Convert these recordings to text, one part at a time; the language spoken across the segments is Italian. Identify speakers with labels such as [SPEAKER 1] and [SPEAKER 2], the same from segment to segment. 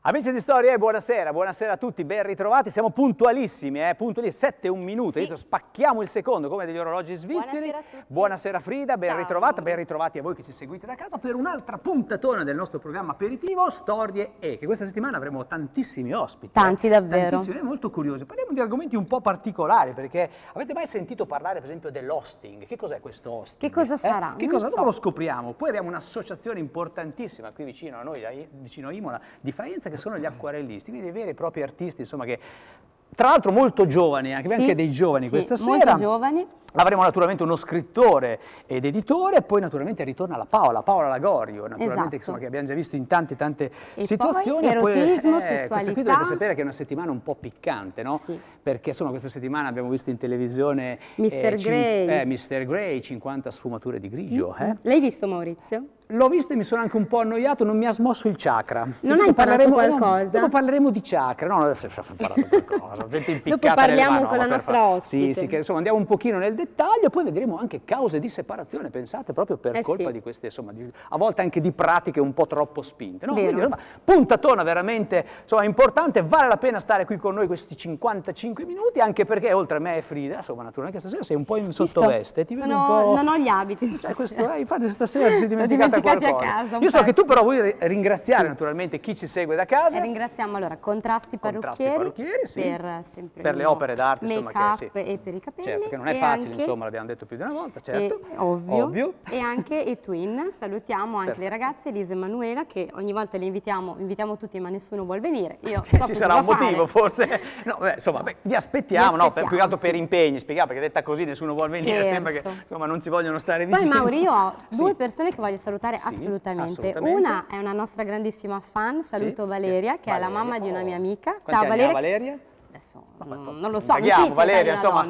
[SPEAKER 1] Amici di Storia, buonasera, buonasera a tutti, ben ritrovati, siamo puntualissimi, puntuali, 7 e un minuto, sì. Spacchiamo il secondo come degli orologi svizzeri.
[SPEAKER 2] Buonasera a tutti.
[SPEAKER 1] Buonasera Frida, ben
[SPEAKER 2] Ciao.
[SPEAKER 1] ritrovata, ben ritrovati a voi che ci seguite da casa per un'altra puntatona del nostro programma aperitivo Storie e, che questa settimana avremo tantissimi ospiti.
[SPEAKER 2] Tanti davvero.
[SPEAKER 1] Tantissimi, molto curiosi. Parliamo di argomenti un po' particolari, perché avete mai sentito parlare per esempio dell'hosting? Che cos'è questo hosting?
[SPEAKER 2] Che cosa sarà?
[SPEAKER 1] Che cosa? Dopo lo scopriamo. Poi abbiamo un'associazione importantissima qui vicino a noi, vicino a Imola, di Faenza, che sono gli acquarellisti, quindi dei veri e propri artisti, insomma, che tra l'altro molto giovani, anche dei giovani questa sera.
[SPEAKER 2] Molto giovani.
[SPEAKER 1] Avremo naturalmente uno scrittore ed editore, e poi naturalmente ritorna la Paola Lagorio, naturalmente, insomma, che abbiamo già visto in tante situazioni.
[SPEAKER 2] Erotismo,
[SPEAKER 1] questa qui dovete sapere che è una settimana un po' piccante, no?
[SPEAKER 2] Sì.
[SPEAKER 1] Perché insomma questa settimana abbiamo visto in televisione
[SPEAKER 2] Mr.
[SPEAKER 1] Grey, 50 sfumature di grigio.
[SPEAKER 2] L'hai visto, Maurizio?
[SPEAKER 1] L'ho visto e mi sono anche un po' annoiato, non mi ha smosso il chakra.
[SPEAKER 2] Non hai parlato qualcosa?
[SPEAKER 1] Dopo parleremo di chakra, no, adesso ho parlato qualcosa, gente impiccata.
[SPEAKER 2] Dopo parliamo con la nostra ospite.
[SPEAKER 1] Sì, che insomma andiamo un pochino nel dettaglio, poi vedremo anche cause di separazione, pensate, proprio per colpa di queste, insomma, a volte anche di pratiche un po' troppo spinte. No? Quindi, insomma, puntatona veramente, insomma, importante, vale la pena stare qui con noi questi 55 minuti, anche perché oltre a me e Frida, insomma, naturalmente stasera sei un po' in sottoveste, ti vedo un po'...
[SPEAKER 2] Non ho gli abiti.
[SPEAKER 1] Cioè, infatti stasera ti sei dimenticata qualcosa.
[SPEAKER 2] A casa.
[SPEAKER 1] Io so che tu però vuoi ringraziare naturalmente chi ci segue da casa.
[SPEAKER 2] E ringraziamo allora Contrasti Parrucchieri
[SPEAKER 1] per le opere d'arte,
[SPEAKER 2] make-up e per i capelli.
[SPEAKER 1] Certo, perché non è facile, insomma, l'abbiamo detto più di una volta, certo.
[SPEAKER 2] Ovvio. E anche i Twin, salutiamo anche le ragazze Elisa e Manuela, che ogni volta le invitiamo tutti, ma nessuno vuol venire.
[SPEAKER 1] Ci sarà un motivo, forse. No, insomma, vi aspettiamo, no, più che altro per impegni, spieghiamo, perché detta così nessuno vuole venire, sembra che insomma non ci vogliono stare vicino.
[SPEAKER 2] Poi Mauri, io ho due persone che voglio salutare assolutamente. Una è una nostra grandissima fan, saluto Valeria, che è la mamma di una mia amica.
[SPEAKER 1] Ciao Valeria.
[SPEAKER 2] Adesso non lo so,
[SPEAKER 1] Valeria, insomma,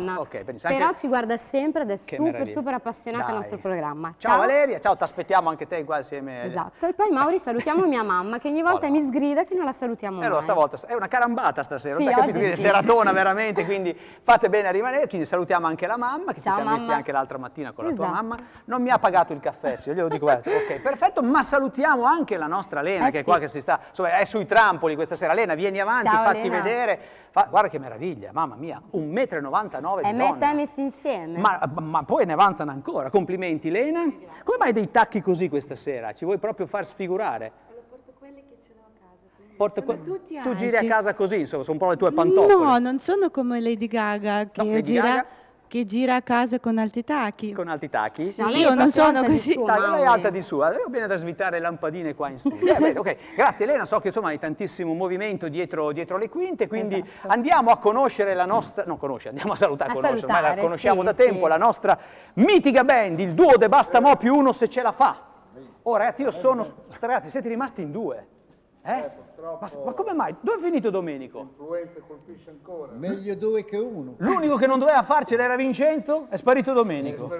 [SPEAKER 2] però ci guarda sempre ed è super appassionata al nostro programma.
[SPEAKER 1] Ciao Valeria, ciao, ti aspettiamo anche te qua insieme.
[SPEAKER 2] Esatto, e poi Mauri salutiamo mia mamma, che ogni volta mi sgrida che non la salutiamo mai.
[SPEAKER 1] Allora stavolta è una carambata stasera,
[SPEAKER 2] sì,
[SPEAKER 1] non capito, quindi seratona veramente, quindi fate bene a rimanere, quindi salutiamo anche la mamma, che ci siamo visti anche l'altra mattina con la tua mamma, non mi ha pagato il caffè, io glielo dico, ok, perfetto, ma salutiamo anche la nostra Lena, che è qua, che si sta, insomma, è sui trampoli questa sera. Lena, vieni avanti, fatti vedere. Guarda che meraviglia, mamma mia, 1,99 m di donna.
[SPEAKER 2] E me e te messi insieme.
[SPEAKER 1] Ma poi ne avanzano ancora, complimenti Lena. Come mai dei tacchi così questa sera? Ci vuoi proprio far sfigurare?
[SPEAKER 3] Porto quelle che ce l'ho a casa.
[SPEAKER 1] Tutti tu giri a casa così, insomma, sono un po' le tue pantofole.
[SPEAKER 3] No, non sono come Lady Gaga che gira a casa con alti tacchi.
[SPEAKER 1] Con alti tacchi?
[SPEAKER 3] Sì, io non sono così.
[SPEAKER 1] Lei è alta di su, viene da svitare le lampadine qua in studio. Bene, ok. Grazie Elena, so che insomma hai tantissimo movimento dietro le quinte, quindi andiamo a conoscere la nostra, andiamo a salutare, ormai la conosciamo da tempo, la nostra mitica band, il duo De Basta Mo più uno se ce la fa. Oh ragazzi, ragazzi, siete rimasti in due. Ma come mai? Dove è finito Domenico?
[SPEAKER 4] L'influenza colpisce ancora.
[SPEAKER 5] Meglio due che uno.
[SPEAKER 1] L'unico che non doveva farcela era Vincenzo, è sparito Domenico.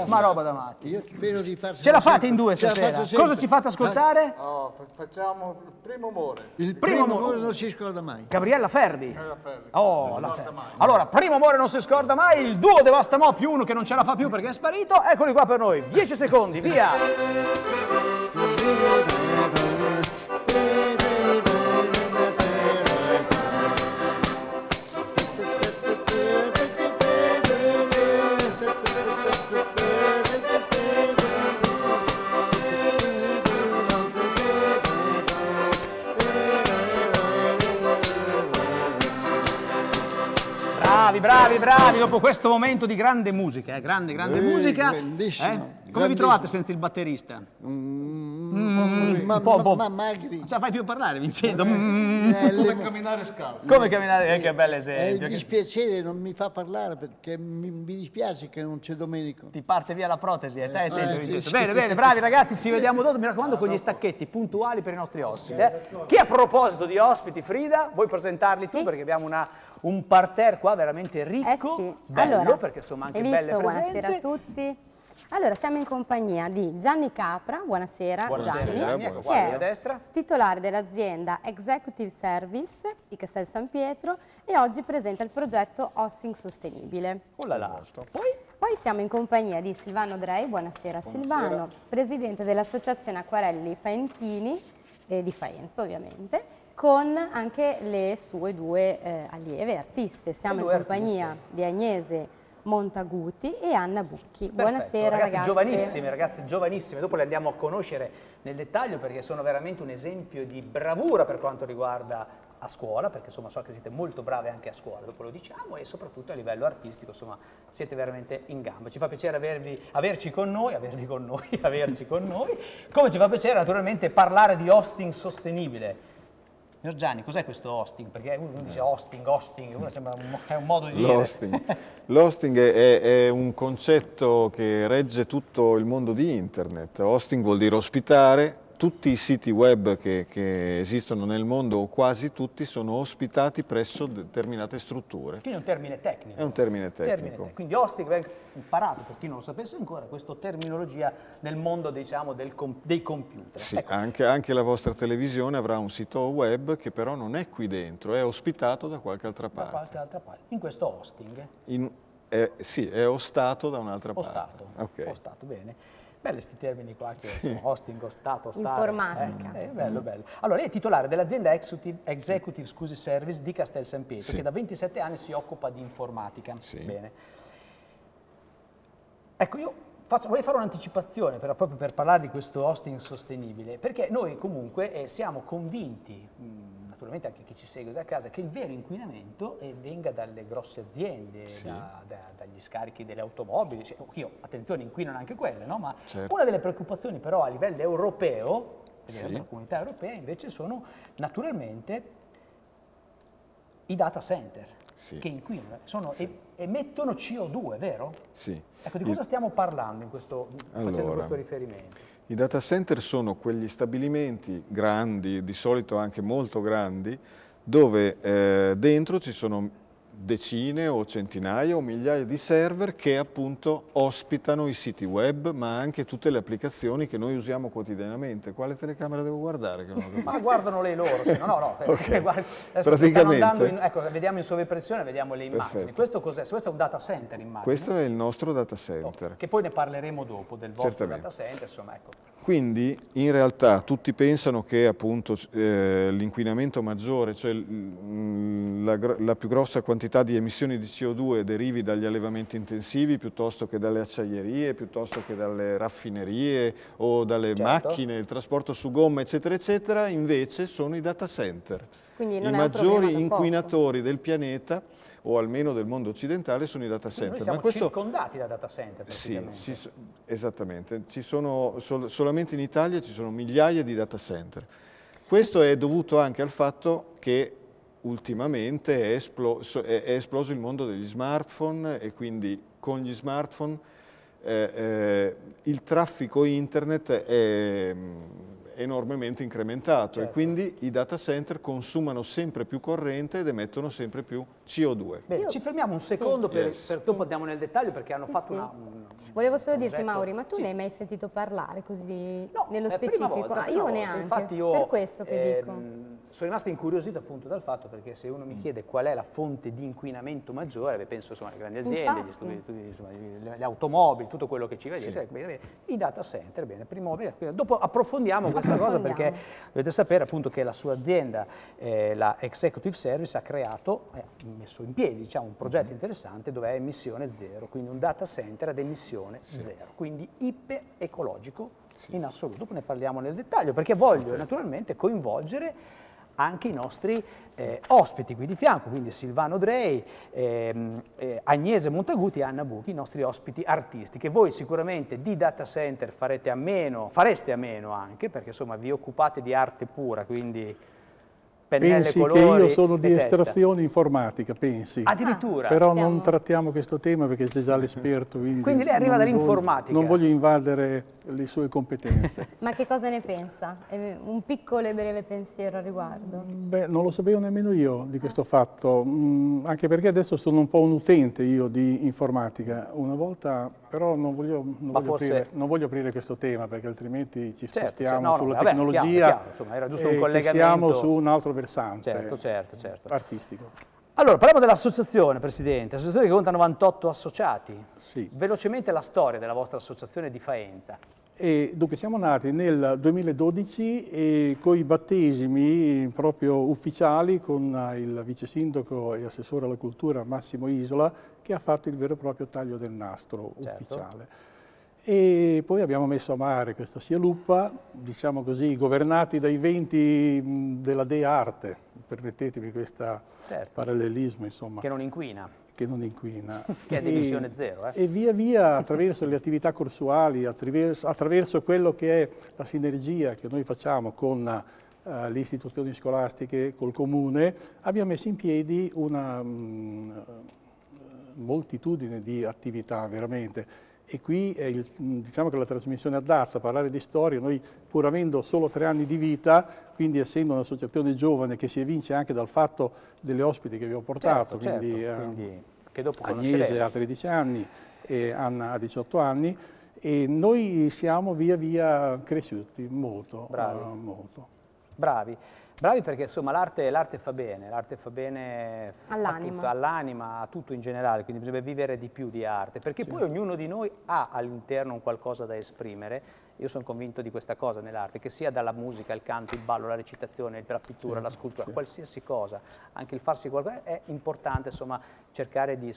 [SPEAKER 1] Ma roba da matti.
[SPEAKER 5] Io spero di farcela.
[SPEAKER 1] Ce la fate in due stasera? Cosa ci fate ascoltare?
[SPEAKER 4] Facciamo il primo amore.
[SPEAKER 5] Il primo amore non si scorda mai.
[SPEAKER 1] Gabriella Ferri. Allora, primo amore non si scorda mai, il duo De Basta Mo più uno che non ce la fa più perché è sparito. Eccoli qua per noi. 10 secondi, via. Bravi, dopo questo momento di grande musica, grande musica. Come vi trovate senza il batterista?
[SPEAKER 5] Magri.
[SPEAKER 1] Ce la fai più parlare, Vincenzo?
[SPEAKER 4] Come camminare scalzo.
[SPEAKER 1] Come camminare, che bel esempio.
[SPEAKER 5] Il dispiacere non mi fa parlare perché mi dispiace che non c'è Domenico.
[SPEAKER 1] Ti parte via la protesi, stai attento, Vincenzo. Bene, bravi ragazzi, ci vediamo dopo, mi raccomando con gli stacchetti puntuali per i nostri ospiti. Che a proposito di ospiti, Frida, vuoi presentarli tu? Perché abbiamo un parterre qua veramente ricco, bello, allora, perché sono anche belle presenze.
[SPEAKER 2] Buonasera a tutti. Allora, siamo in compagnia di Gianni Capra, buonasera Gianni,
[SPEAKER 1] ecco qua a destra,
[SPEAKER 2] titolare dell'azienda Executive Service di Castel San Pietro e oggi presenta il progetto Hosting Sostenibile. Poi siamo in compagnia di Silvano Drei, buonasera Silvano, presidente dell'Associazione Acquarelli Faentini, di Faenza ovviamente, con anche le sue due allieve artiste. Siamo in compagnia di Agnese Montaguti e Anna Bucchi.
[SPEAKER 1] Perfetto.
[SPEAKER 2] Buonasera ragazze.
[SPEAKER 1] Ragazze giovanissime, dopo le andiamo a conoscere nel dettaglio perché sono veramente un esempio di bravura per quanto riguarda a scuola, perché insomma so che siete molto brave anche a scuola, dopo lo diciamo, e soprattutto a livello artistico, insomma siete veramente in gamba. Ci fa piacere averci con noi, come ci fa piacere naturalmente parlare di hosting sostenibile. Signor Gianni, cos'è questo hosting? Perché uno dice hosting, uno sembra è un modo di dire.
[SPEAKER 6] L'hosting è un concetto che regge tutto il mondo di internet. Hosting vuol dire ospitare. Tutti i siti web che esistono nel mondo, o quasi tutti, sono ospitati presso determinate strutture.
[SPEAKER 1] Quindi è un termine tecnico.
[SPEAKER 6] È un termine tecnico.
[SPEAKER 1] Quindi hosting, vengo imparato, per chi non lo sapesse ancora, questa terminologia nel mondo, diciamo, dei computer.
[SPEAKER 6] Sì,
[SPEAKER 1] ecco.
[SPEAKER 6] anche la vostra televisione avrà un sito web che però non è qui dentro, è ospitato da qualche altra parte.
[SPEAKER 1] Da qualche altra parte. In questo hosting?
[SPEAKER 6] Sì, è ostato da un'altra parte.
[SPEAKER 1] Ostato,
[SPEAKER 6] Okay.
[SPEAKER 1] Ostato, bene. Belli questi termini qua che sono hosting, ostato,
[SPEAKER 2] informatica.
[SPEAKER 1] Bello, bello. Allora, lei è titolare dell'azienda Executive Service di Castel San Pietro,
[SPEAKER 6] sì,
[SPEAKER 1] che da 27 anni si occupa di informatica.
[SPEAKER 6] Sì.
[SPEAKER 1] Bene. Ecco, io vorrei fare un'anticipazione proprio per parlare di questo hosting sostenibile, perché noi comunque siamo convinti, naturalmente anche chi ci segue da casa, che il vero inquinamento venga dalle grosse aziende,
[SPEAKER 6] sì,
[SPEAKER 1] dagli scarichi delle automobili. Attenzione, inquinano anche quelle, no? Ma
[SPEAKER 6] certo,
[SPEAKER 1] una delle preoccupazioni però a livello europeo,
[SPEAKER 6] sì,
[SPEAKER 1] della comunità europea, invece sono naturalmente i data center,
[SPEAKER 6] sì,
[SPEAKER 1] che inquinano,
[SPEAKER 6] sì,
[SPEAKER 1] emettono CO2, vero?
[SPEAKER 6] sì.
[SPEAKER 1] Ecco, di cosa stiamo parlando facendo questo riferimento?
[SPEAKER 6] I data center sono quegli stabilimenti grandi, di solito anche molto grandi, dove dentro ci sono decine o centinaia o migliaia di server che appunto ospitano i siti web, ma anche tutte le applicazioni che noi usiamo quotidianamente. Quale telecamera devo guardare? Che non ho capito.
[SPEAKER 1] Ma guardano lei loro, se no.
[SPEAKER 6] Okay.
[SPEAKER 1] Adesso
[SPEAKER 6] praticamente,
[SPEAKER 1] ecco, vediamo in sovraimpressione, vediamo le immagini.
[SPEAKER 6] Perfetto.
[SPEAKER 1] Questo cos'è? Questo è un data center, immagino.
[SPEAKER 6] Questo è il nostro data center.
[SPEAKER 1] Che poi ne parleremo dopo, del vostro
[SPEAKER 6] Certamente.
[SPEAKER 1] data center, insomma, ecco.
[SPEAKER 6] Quindi in realtà tutti pensano che appunto l'inquinamento maggiore, cioè la più grossa quantità di emissioni di CO2 derivi dagli allevamenti intensivi piuttosto che dalle acciaierie, piuttosto che dalle raffinerie o dalle macchine, il trasporto su gomma, eccetera, eccetera, invece sono i data center.
[SPEAKER 2] Quindi non
[SPEAKER 6] I
[SPEAKER 2] è un problema
[SPEAKER 6] maggiori
[SPEAKER 2] da
[SPEAKER 6] inquinatori del pianeta, o almeno del mondo occidentale, sono i data center.
[SPEAKER 1] Noi siamo circondati da data center, praticamente.
[SPEAKER 6] Sì, esattamente. Ci sono, solamente in Italia ci sono migliaia di data center. Questo è dovuto anche al fatto che ultimamente è esploso il mondo degli smartphone e quindi con gli smartphone il traffico internet è enormemente incrementato, certo, e quindi i data center consumano sempre più corrente ed emettono sempre più CO2.
[SPEAKER 1] Bene, ci fermiamo un secondo, dopo andiamo nel dettaglio, perché hanno fatto una
[SPEAKER 2] Volevo solo dirti, Mauri, ma tu ne hai mai sentito parlare così nello specifico?
[SPEAKER 1] Volta,
[SPEAKER 2] io neanche,
[SPEAKER 1] infatti
[SPEAKER 2] per questo che dico.
[SPEAKER 1] Sono rimasto incuriosito appunto dal fatto, perché se uno mi chiede qual è la fonte di inquinamento maggiore, penso insomma alle grandi aziende, le automobili, tutto quello che ci va dietro, i data center, dopo approfondiamo questa cosa, perché dovete sapere appunto che la sua azienda, la Executive Service, ha messo in piedi, diciamo, un progetto interessante dove è emissione zero, quindi un data center ad emissione zero, quindi iper ecologico in assoluto. Dopo ne parliamo nel dettaglio, perché voglio naturalmente coinvolgere anche i nostri ospiti qui di fianco, quindi Silvano Drei, Agnese Montaguti e Anna Bucchi, i nostri ospiti artisti, che voi sicuramente di data center fareste a meno anche, perché insomma vi occupate di arte pura, quindi pennelle,
[SPEAKER 7] pensi
[SPEAKER 1] colori,
[SPEAKER 7] che io sono di
[SPEAKER 1] testa.
[SPEAKER 7] estrazione informatica, pensi.
[SPEAKER 1] Addirittura?
[SPEAKER 7] Però non trattiamo questo tema perché c'è già l'esperto.
[SPEAKER 1] Quindi lei arriva dall'informatica.
[SPEAKER 7] Non voglio invadere le sue competenze.
[SPEAKER 2] Ma che cosa ne pensa? Un piccolo e breve pensiero al riguardo.
[SPEAKER 7] Beh, non lo sapevo nemmeno io di questo fatto, anche perché adesso sono un po' un utente io di informatica. Una volta, però non voglio aprire questo tema, perché altrimenti ci spostiamo sulla tecnologia,
[SPEAKER 1] chiaro, insomma, era giusto un collegamento.
[SPEAKER 7] Siamo su un altro versante
[SPEAKER 1] certo.
[SPEAKER 7] artistico.
[SPEAKER 1] Allora, parliamo dell'associazione, Presidente, associazione che conta 98 associati.
[SPEAKER 7] Sì.
[SPEAKER 1] Velocemente la storia della vostra associazione di Faenza.
[SPEAKER 7] E dunque siamo nati nel 2012 con i battesimi proprio ufficiali con il vice sindaco e assessore alla cultura Massimo Isola, che ha fatto il vero e proprio taglio del nastro ufficiale. E poi abbiamo messo a mare questa scialuppa, diciamo così, governati dai venti della Dea Arte, permettetemi questo parallelismo, insomma.
[SPEAKER 1] Che non inquina.
[SPEAKER 7] Che non inquina.
[SPEAKER 1] Che è di emissione zero.
[SPEAKER 7] E via via, attraverso le attività corsuali, attraverso quello che è la sinergia che noi facciamo con le istituzioni scolastiche, col comune, abbiamo messo in piedi una moltitudine di attività veramente. E qui è diciamo che la trasmissione adatta a parlare di storia, noi pur avendo solo 3 anni di vita, quindi essendo un'associazione giovane che si evince anche dal fatto delle ospiti che vi ho portato, quindi
[SPEAKER 1] che dopo
[SPEAKER 7] Agnese ha 13 anni e Anna ha 18 anni, e noi siamo via via cresciuti molto. Molto.
[SPEAKER 1] Bravi. Bravi perché insomma l'arte fa bene all'anima, a tutto in generale, quindi bisogna vivere di più di arte, perché poi ognuno di noi ha all'interno un qualcosa da esprimere. Io sono convinto di questa cosa nell'arte, che sia dalla musica, il canto, il ballo, la recitazione, la pittura, la scultura, qualsiasi cosa, anche il farsi qualcosa, è importante insomma cercare di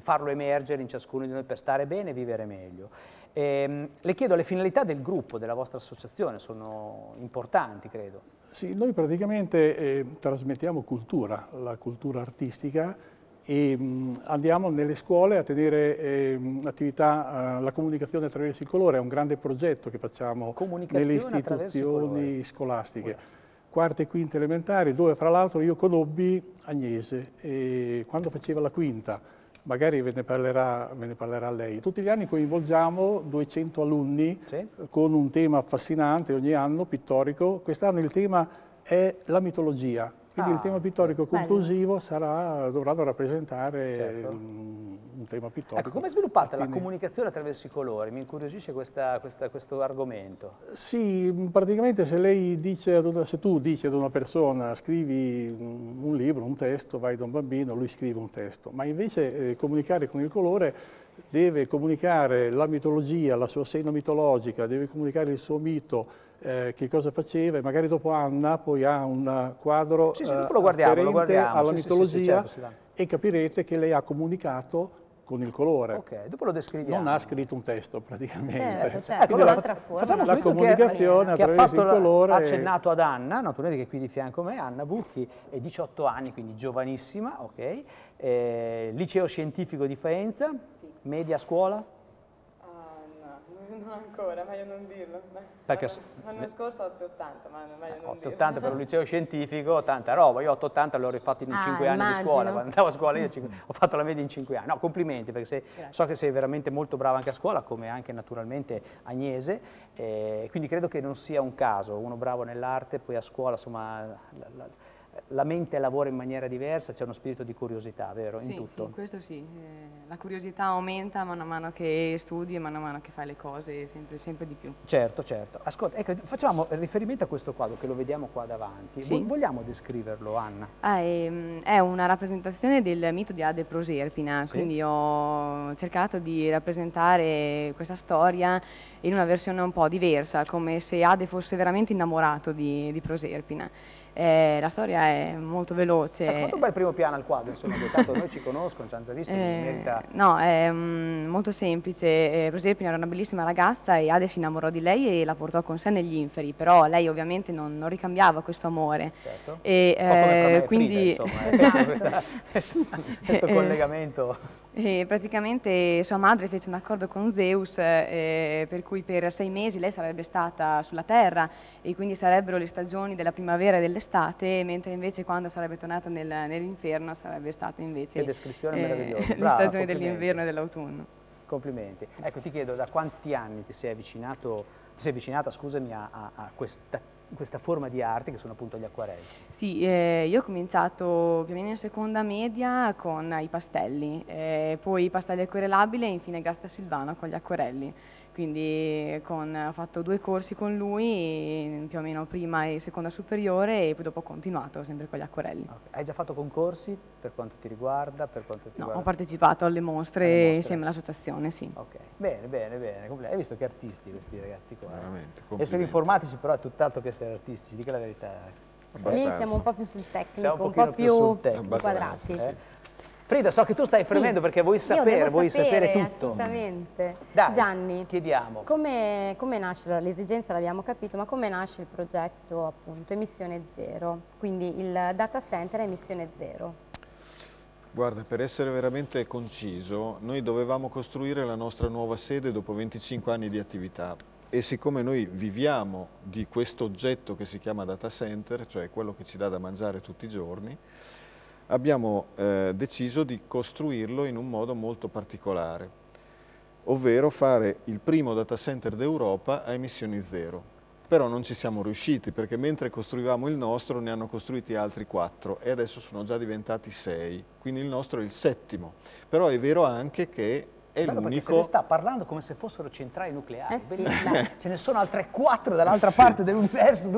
[SPEAKER 1] farlo emergere in ciascuno di noi per stare bene e vivere meglio. Le chiedo, le finalità del gruppo, della vostra associazione, sono importanti, credo.
[SPEAKER 7] Sì, noi praticamente trasmettiamo cultura, la cultura artistica, e andiamo nelle scuole a tenere attività, la comunicazione attraverso il colore, è un grande progetto che facciamo nelle istituzioni scolastiche. Quarta e quinta elementari, dove fra l'altro io conobbi Agnese, e quando faceva la quinta, magari ve ne parlerà lei. Tutti gli anni coinvolgiamo 200 alunni con un tema affascinante ogni anno, pittorico. Quest'anno il tema è la mitologia, quindi il tema pittorico conclusivo dovranno rappresentare un tema pittorico.
[SPEAKER 1] Ecco, come è sviluppata la comunicazione attraverso i colori? Mi incuriosisce questo argomento.
[SPEAKER 7] Sì, praticamente se tu dici ad una persona scrivi un libro, un testo, vai da un bambino, lui scrive un testo, ma invece comunicare con il colore deve comunicare la mitologia, la sua sena mitologica, deve comunicare il suo mito, che cosa faceva, e magari dopo Anna poi ha un quadro afferente alla mitologia, e capirete che lei ha comunicato con il colore.
[SPEAKER 1] Ok, dopo lo descriviamo.
[SPEAKER 7] Non ha scritto un testo praticamente.
[SPEAKER 2] Certo.
[SPEAKER 1] Facciamo
[SPEAKER 7] la comunicazione attraverso il colore.
[SPEAKER 1] Ha accennato ad Anna, naturalmente, che è qui di fianco a me, Anna Bucchi, è 18 anni, quindi giovanissima, ok. Liceo Scientifico di Faenza, media scuola?
[SPEAKER 8] Non ancora, meglio non dirlo.
[SPEAKER 1] Perché
[SPEAKER 8] l'anno scorso 880, ma meglio non dirlo.
[SPEAKER 1] 880 per un liceo scientifico, tanta roba. Io 880 l'ho rifatto in 5 anni di scuola. Quando andavo a scuola io ho fatto la media in 5 anni. No, complimenti, perché so che sei veramente molto brava anche a scuola, come anche naturalmente Agnese. Quindi credo che non sia un caso, uno bravo nell'arte, poi a scuola insomma la mente lavora in maniera diversa, c'è uno spirito di curiosità, vero? In tutto.
[SPEAKER 8] Sì, questo sì. La curiosità aumenta man mano che studi e man mano che fai le cose, sempre di più.
[SPEAKER 1] Certo. Ascolta, ecco, facciamo riferimento a questo quadro che lo vediamo qua davanti.
[SPEAKER 8] Sì.
[SPEAKER 1] Vogliamo descriverlo, Anna?
[SPEAKER 8] È una rappresentazione del mito di Ade Proserpina, quindi ho cercato di rappresentare questa storia in una versione un po' diversa, come se Ade fosse veramente innamorato di Proserpina. La storia è molto veloce.
[SPEAKER 1] Ha fatto un bel primo piano al quadro, insomma, tanto noi ci conoscono, ci hanno già visto, merita...
[SPEAKER 8] No, è molto semplice. Proserpina era una bellissima ragazza e Ade si innamorò di lei e la portò con sé negli inferi, però lei ovviamente non ricambiava questo amore.
[SPEAKER 1] Certo.
[SPEAKER 8] E quindi
[SPEAKER 1] Frida, insomma, questo collegamento.
[SPEAKER 8] E praticamente sua madre fece un accordo con Zeus per cui per 6 mesi lei sarebbe stata sulla terra e quindi sarebbero le stagioni della primavera e dell'estate, mentre invece quando sarebbe tornata nell'inferno sarebbe stata invece
[SPEAKER 1] che descrizione meravigliosa.
[SPEAKER 8] le stagioni dell'inverno e dell'autunno.
[SPEAKER 1] Complimenti. Ecco, ti chiedo, da quanti anni ti sei avvicinata, scusami, a questa forma di arte che sono appunto gli acquarelli?
[SPEAKER 8] Sì, io ho cominciato più o meno in seconda media con i pastelli, poi i pastelli acquerelabili e infine Grazia Silvano con gli acquerelli. quindi ho fatto 2 corsi con lui, più o meno prima e seconda superiore, e poi dopo ho continuato sempre con gli acquerelli.
[SPEAKER 1] Okay. Hai già fatto concorsi per quanto ti riguarda?
[SPEAKER 8] No, ho partecipato alle mostre insieme all'associazione, sì.
[SPEAKER 1] Ok, bene, bene, bene. Hai visto che artisti questi ragazzi qua?
[SPEAKER 6] Veramente,
[SPEAKER 1] essere informatici però è tutt'altro che essere artistici, dica la verità.
[SPEAKER 2] Lì siamo un po' più sul tecnico,
[SPEAKER 1] siamo
[SPEAKER 2] un po' più
[SPEAKER 1] tecnico.
[SPEAKER 2] quadrati.
[SPEAKER 1] Frida, so che tu stai fremendo perché vuoi sapere tutto.
[SPEAKER 2] Assolutamente.
[SPEAKER 1] Dai,
[SPEAKER 2] Gianni,
[SPEAKER 1] chiediamo.
[SPEAKER 2] Come nasce, l'esigenza l'abbiamo capito, ma come nasce il progetto appunto Emissione Zero, quindi il data center a emissione zero?
[SPEAKER 6] Guarda, per essere veramente conciso, noi dovevamo costruire la nostra nuova sede dopo 25 anni di attività e siccome noi viviamo di questo oggetto che si chiama data center, cioè quello che ci dà da mangiare tutti i giorni, abbiamo deciso di costruirlo in un modo molto particolare, ovvero fare il primo data center d'Europa a emissioni zero. Però non ci siamo riusciti perché mentre costruivamo il nostro ne hanno costruiti altri 4 e adesso sono già diventati 6, quindi il nostro è il 7º. Però è vero anche che è l'unico...
[SPEAKER 1] Se ne sta parlando come se fossero centrali nucleari. Sì, ce ne sono altre 4 dall'altra parte dell'universo.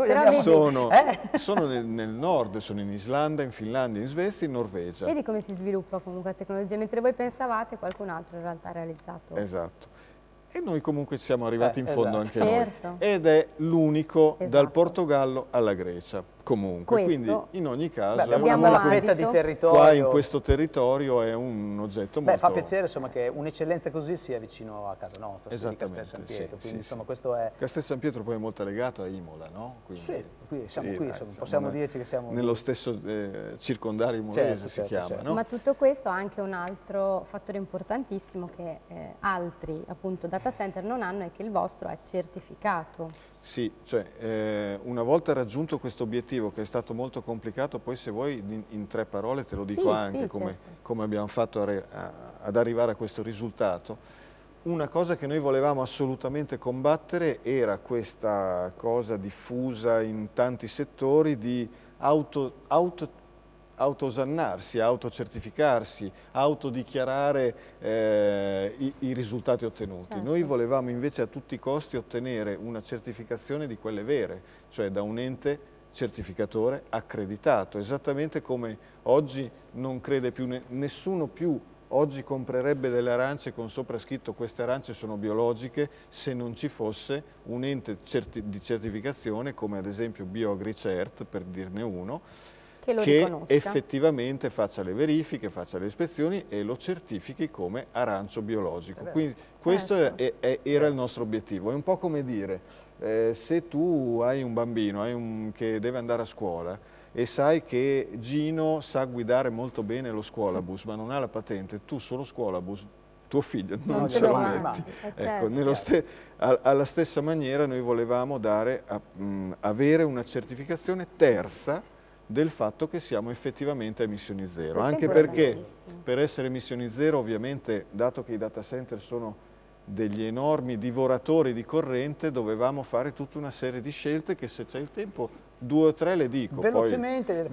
[SPEAKER 6] Sono nel nord, sono in Islanda, in Finlandia, in Svezia, in Norvegia.
[SPEAKER 2] Vedi come si sviluppa comunque la tecnologia, mentre voi pensavate qualcun altro in realtà ha realizzato.
[SPEAKER 6] Esatto. E noi comunque siamo arrivati in fondo anche
[SPEAKER 2] certo.
[SPEAKER 6] noi. Ed è l'unico dal Portogallo alla Grecia, comunque. Quindi in ogni caso
[SPEAKER 1] abbiamo una bella fetta di territorio.
[SPEAKER 6] Qua in questo territorio è un oggetto molto...
[SPEAKER 1] fa piacere insomma che un'eccellenza così sia vicino a casa nostra, di Castel San Pietro. Quindi insomma questo è...
[SPEAKER 6] Castel San Pietro poi è molto legato a Imola, no? Quindi,
[SPEAKER 1] sì, qui siamo qui, possiamo dirci che siamo...
[SPEAKER 6] Nello stesso circondario imolese si chiama, no?
[SPEAKER 2] Ma tutto questo ha anche un altro fattore importantissimo che altri appunto data center non hanno, è che il vostro è certificato.
[SPEAKER 6] Sì, cioè una volta raggiunto questo obiettivo che è stato molto complicato, poi se vuoi in 3 parole te lo dico anche come abbiamo fatto ad arrivare a questo risultato. Una cosa che noi volevamo assolutamente combattere era questa cosa diffusa in tanti settori di autoosannarsi, autocertificarsi, autodichiarare i risultati ottenuti. Certo. Noi volevamo invece a tutti i costi ottenere una certificazione di quelle vere, cioè da un ente certificatore accreditato, esattamente come oggi non crede più nessuno più. Oggi comprerebbe delle arance con sopra scritto queste arance sono biologiche se non ci fosse un ente di certificazione come ad esempio BioAgriCert, per dirne uno, che effettivamente faccia le verifiche, faccia le ispezioni e lo certifichi come arancio biologico. Quindi questo era il nostro obiettivo. È un po' come dire, se tu hai un bambino che deve andare a scuola e sai che Gino sa guidare molto bene lo scuolabus, ma non ha la patente, tu solo scuolabus, tuo figlio non ce lo metti. Ecco, alla stessa maniera noi volevamo avere una certificazione terza del fatto che siamo effettivamente a emissioni zero, anche perché per essere emissioni zero ovviamente, dato che i data center sono degli enormi divoratori di corrente, dovevamo fare tutta una serie di scelte che se c'è il tempo 2 o 3 le dico.
[SPEAKER 1] Velocemente,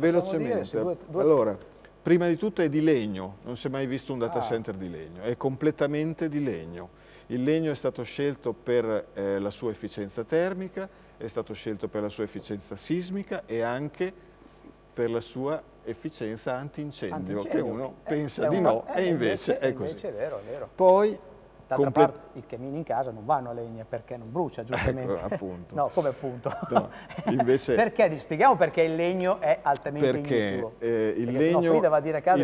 [SPEAKER 6] Allora, prima di tutto è di legno, non si è mai visto un data center di legno, è completamente di legno. Il legno è stato scelto per la sua efficienza termica, è stato scelto per la sua efficienza sismica e anche per la sua efficienza antincendio, che uno pensa di no e invece è così.
[SPEAKER 1] Invece è vero, è vero.
[SPEAKER 6] Poi,
[SPEAKER 1] d'altra parte, i camini in casa non vanno a legna perché non brucia, giustamente.
[SPEAKER 6] Ecco, appunto.
[SPEAKER 1] No, come appunto?
[SPEAKER 6] No, invece...
[SPEAKER 1] Perché? Spieghiamo perché il legno è altamente ignifugo.
[SPEAKER 6] Il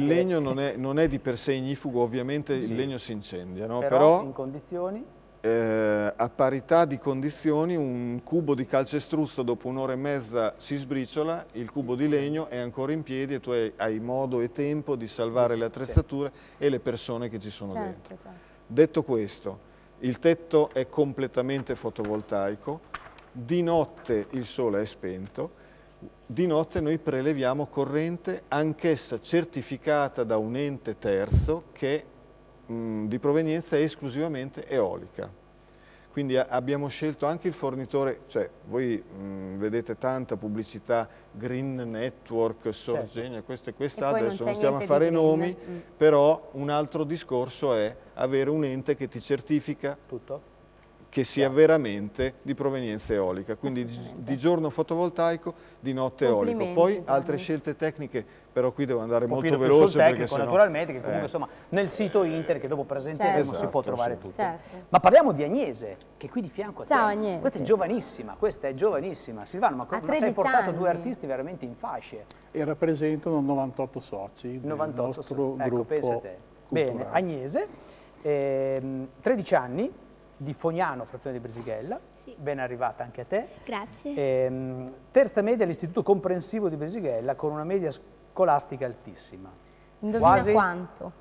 [SPEAKER 6] legno non è di per sé ignifugo, ovviamente il legno si incendia, no?
[SPEAKER 1] Però in condizioni...
[SPEAKER 6] a parità di condizioni un cubo di calcestruzzo dopo 1 ora e mezza si sbriciola, il cubo di legno è ancora in piedi e tu hai modo e tempo di salvare le attrezzature e le persone che ci sono dentro. Detto questo, il tetto è completamente fotovoltaico, di notte il sole è spento, di notte noi preleviamo corrente anch'essa certificata da un ente terzo che di provenienza esclusivamente eolica. Quindi abbiamo scelto anche il fornitore, cioè voi vedete tanta pubblicità, Green Network, Sorgenia, questo e quest'altro, adesso non stiamo a fare nomi, però un altro discorso è avere un ente che ti certifica che sia veramente di provenienza eolica, quindi di giorno fotovoltaico, di notte eolico. Poi altre scelte tecniche, però qui devo andare molto veloce perché sennò...
[SPEAKER 1] naturalmente, che comunque insomma nel sito internet che dopo presenteremo si può trovare tutto. Ma parliamo di Agnese, che è qui di fianco a te.
[SPEAKER 2] Ciao Agnese.
[SPEAKER 1] Questa è giovanissima, Silvano, ma ci hai portato due artisti veramente in fasce.
[SPEAKER 7] E rappresentano 98 soci del nostro gruppo
[SPEAKER 1] pensa te.
[SPEAKER 7] culturale.
[SPEAKER 1] Bene, Agnese, 13 anni, di Fognano, frazione di Brisighella, ben arrivata anche a te.
[SPEAKER 9] Grazie.
[SPEAKER 1] Terza media all'Istituto Comprensivo di Brisighella con una media scolastica altissima.
[SPEAKER 2] Indovina
[SPEAKER 1] Quasi...
[SPEAKER 2] quanto?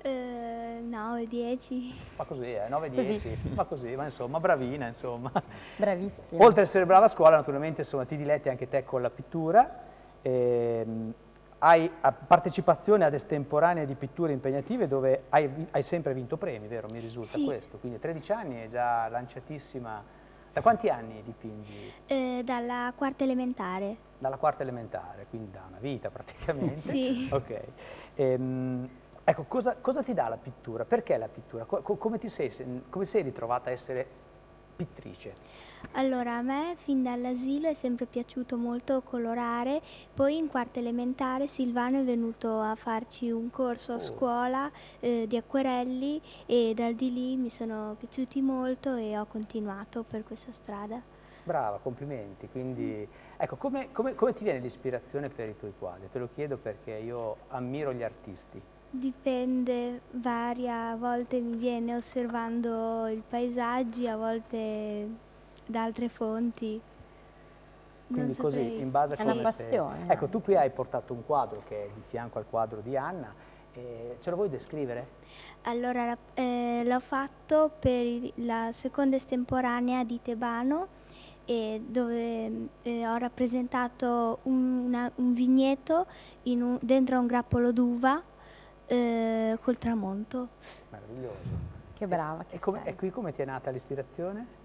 [SPEAKER 9] 9, 10.
[SPEAKER 1] Ma così, 9, 10, ma così, ma insomma, bravina, insomma.
[SPEAKER 2] Bravissima.
[SPEAKER 1] Oltre ad essere brava a scuola, naturalmente, insomma, ti diletti anche te con la pittura. Hai partecipazione ad estemporanee di pitture impegnative dove hai sempre vinto premi, vero? Mi risulta questo. Quindi a 13 anni è già lanciatissima. Da quanti anni dipingi?
[SPEAKER 9] Dalla quarta elementare.
[SPEAKER 1] Dalla quarta elementare, quindi da una vita praticamente.
[SPEAKER 9] Sì.
[SPEAKER 1] Ok. Ecco, cosa ti dà la pittura? Perché la pittura? Come sei ritrovata a essere pittrice?
[SPEAKER 9] Allora, a me fin dall'asilo è sempre piaciuto molto colorare, poi in quarta elementare Silvano è venuto a farci un corso a scuola di acquerelli e dal di lì mi sono piaciuti molto e ho continuato per questa strada.
[SPEAKER 1] Brava, complimenti. Quindi, ecco, come ti viene l'ispirazione per i tuoi quadri? Te lo chiedo perché io ammiro gli artisti.
[SPEAKER 9] Dipende, varia, a volte mi viene osservando i paesaggi, a volte da altre fonti.
[SPEAKER 1] Quindi così, in base a come sei.
[SPEAKER 2] È una passione.
[SPEAKER 1] Ecco, tu qui hai portato un quadro che è di fianco al quadro di Anna. Ce lo vuoi descrivere?
[SPEAKER 9] Allora, l'ho fatto per la seconda estemporanea di Tebano, dove ho rappresentato un vigneto dentro a un grappolo d'uva col tramonto.
[SPEAKER 1] Meraviglioso.
[SPEAKER 2] Che brava che sei.
[SPEAKER 1] E qui come ti è nata l'ispirazione?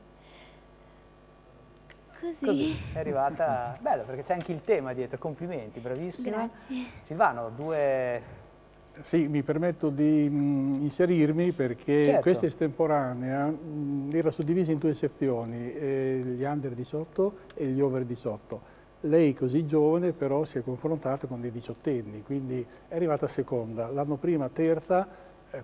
[SPEAKER 9] Così.
[SPEAKER 1] È arrivata, bello perché c'è anche il tema dietro, complimenti, bravissima.
[SPEAKER 9] Grazie.
[SPEAKER 1] Silvano,
[SPEAKER 7] Sì, mi permetto di inserirmi perché questa estemporanea era suddivisa in due sezioni, gli under 18 e gli over 18. Lei così giovane però si è confrontata con dei diciottenni, quindi è arrivata seconda, l'anno prima terza,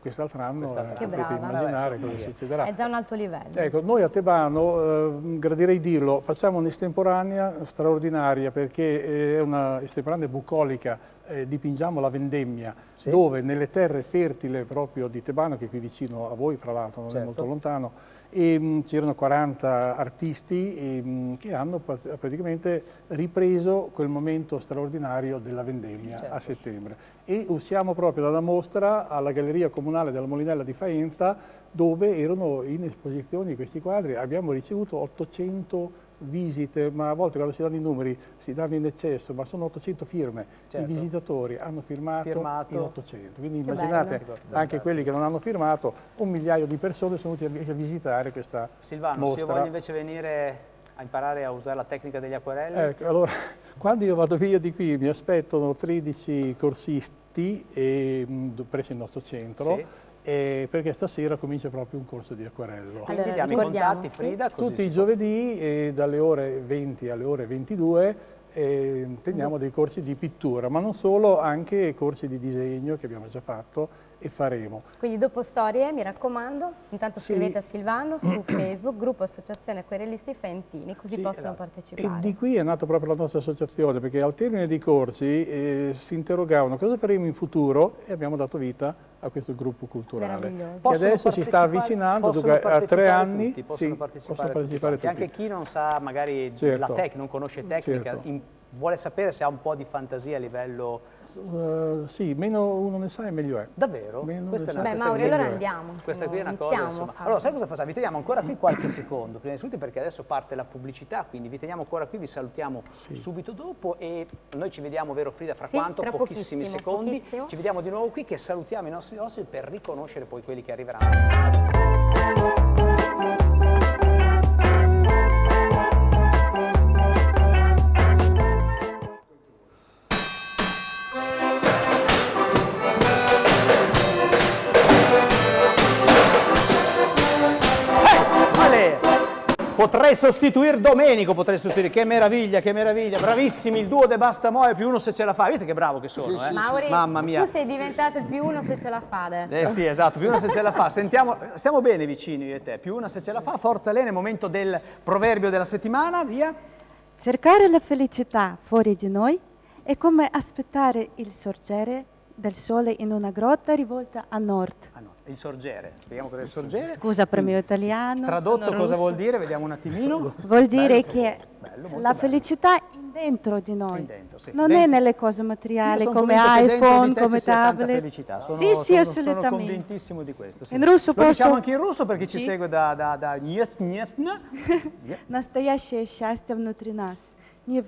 [SPEAKER 7] quest'altro anno potete immaginare cosa succederà.
[SPEAKER 2] È già un alto livello.
[SPEAKER 7] Ecco, noi a Tebano, gradirei dirlo, facciamo un'estemporanea straordinaria perché è una estemporanea bucolica, dipingiamo la vendemmia, dove nelle terre fertili proprio di Tebano, che è qui vicino a voi, fra l'altro non è molto lontano, c'erano 40 artisti che hanno praticamente ripreso quel momento straordinario della vendemmia a settembre. E usciamo proprio dalla mostra alla Galleria Comunale della Molinella di Faenza, dove erano in esposizione questi quadri. Abbiamo ricevuto 800 visite, ma a volte quando si danno i numeri si danno in eccesso, ma sono 800 firme. I visitatori hanno firmato in 800. Quindi immaginate anche quelli che non hanno firmato, 1 migliaio di persone sono venuti a visitare questa
[SPEAKER 1] Silvano,
[SPEAKER 7] mostra.
[SPEAKER 1] se io voglio invece venire a imparare a usare la tecnica degli acquarelli?
[SPEAKER 7] Ecco, allora, quando io vado via di qui mi aspettano 13 corsisti presso il nostro centro. Perché stasera comincia proprio un corso di acquarello.
[SPEAKER 1] Quindi diamo i contatti, Frida.
[SPEAKER 7] Tutti i giovedì dalle ore 20 alle ore 22 teniamo dei corsi di pittura, ma non solo, anche corsi di disegno che abbiamo già fatto e faremo.
[SPEAKER 2] Quindi dopo storie, mi raccomando, intanto scrivete a Silvano su Facebook, gruppo Associazione Acquerellisti Faentini, così possono partecipare.
[SPEAKER 7] E di qui è nata proprio la nostra associazione, perché al termine dei corsi si interrogavano cosa faremo in futuro e abbiamo dato vita a questo gruppo culturale, che adesso si sta avvicinando, a 3 anni
[SPEAKER 1] possono partecipare tutti. Anche chi non sa magari la tecnica, non conosce tecnica, vuole sapere se ha un po' di fantasia a livello...
[SPEAKER 7] sì, meno uno ne sa e meglio è.
[SPEAKER 1] Davvero?
[SPEAKER 2] Mauri, allora andiamo.
[SPEAKER 1] Questa qui è una cosa, insomma. Allora, sai cosa facciamo? Vi teniamo ancora qui qualche secondo, prima di tutto perché adesso parte la pubblicità, quindi vi teniamo ancora qui, vi salutiamo subito dopo e noi ci vediamo, vero Frida, fra quanto? Pochissimi secondi.
[SPEAKER 2] Pochissimo.
[SPEAKER 1] Ci vediamo di nuovo qui che salutiamo i nostri ospiti per riconoscere poi quelli che arriveranno. Potrei sostituire Domenico, che meraviglia, bravissimi, il duo De Bastamoia più uno se ce la fa, vedete che bravo che sono,
[SPEAKER 2] Mauri,
[SPEAKER 1] mamma mia.
[SPEAKER 2] tu sei diventato il più uno se ce la fa adesso.
[SPEAKER 1] Sì, esatto, più una se ce la fa, stiamo bene vicini io e te, più una se ce la fa, forza Lena, è momento del proverbio della settimana, via.
[SPEAKER 3] Cercare la felicità fuori di noi è come aspettare il sorgere del sole in una grotta rivolta a nord.
[SPEAKER 1] Il sorgere, spieghiamo cos'è il sorgere.
[SPEAKER 3] Scusa per il mio italiano.
[SPEAKER 1] Tradotto cosa vuol dire? Vediamo un attimino.
[SPEAKER 3] Vuol dire che
[SPEAKER 1] bello,
[SPEAKER 3] la felicità è dentro di noi,
[SPEAKER 1] sì.
[SPEAKER 3] non è nelle cose materiali come iPhone, come tablet. Sì, assolutamente.
[SPEAKER 1] Sono convintissimo di questo. Sì.
[SPEAKER 3] In russo
[SPEAKER 1] Lo diciamo anche in russo perché ci
[SPEAKER 3] Sì.
[SPEAKER 1] segue da
[SPEAKER 3] Настоящее счастье внутри нас, не в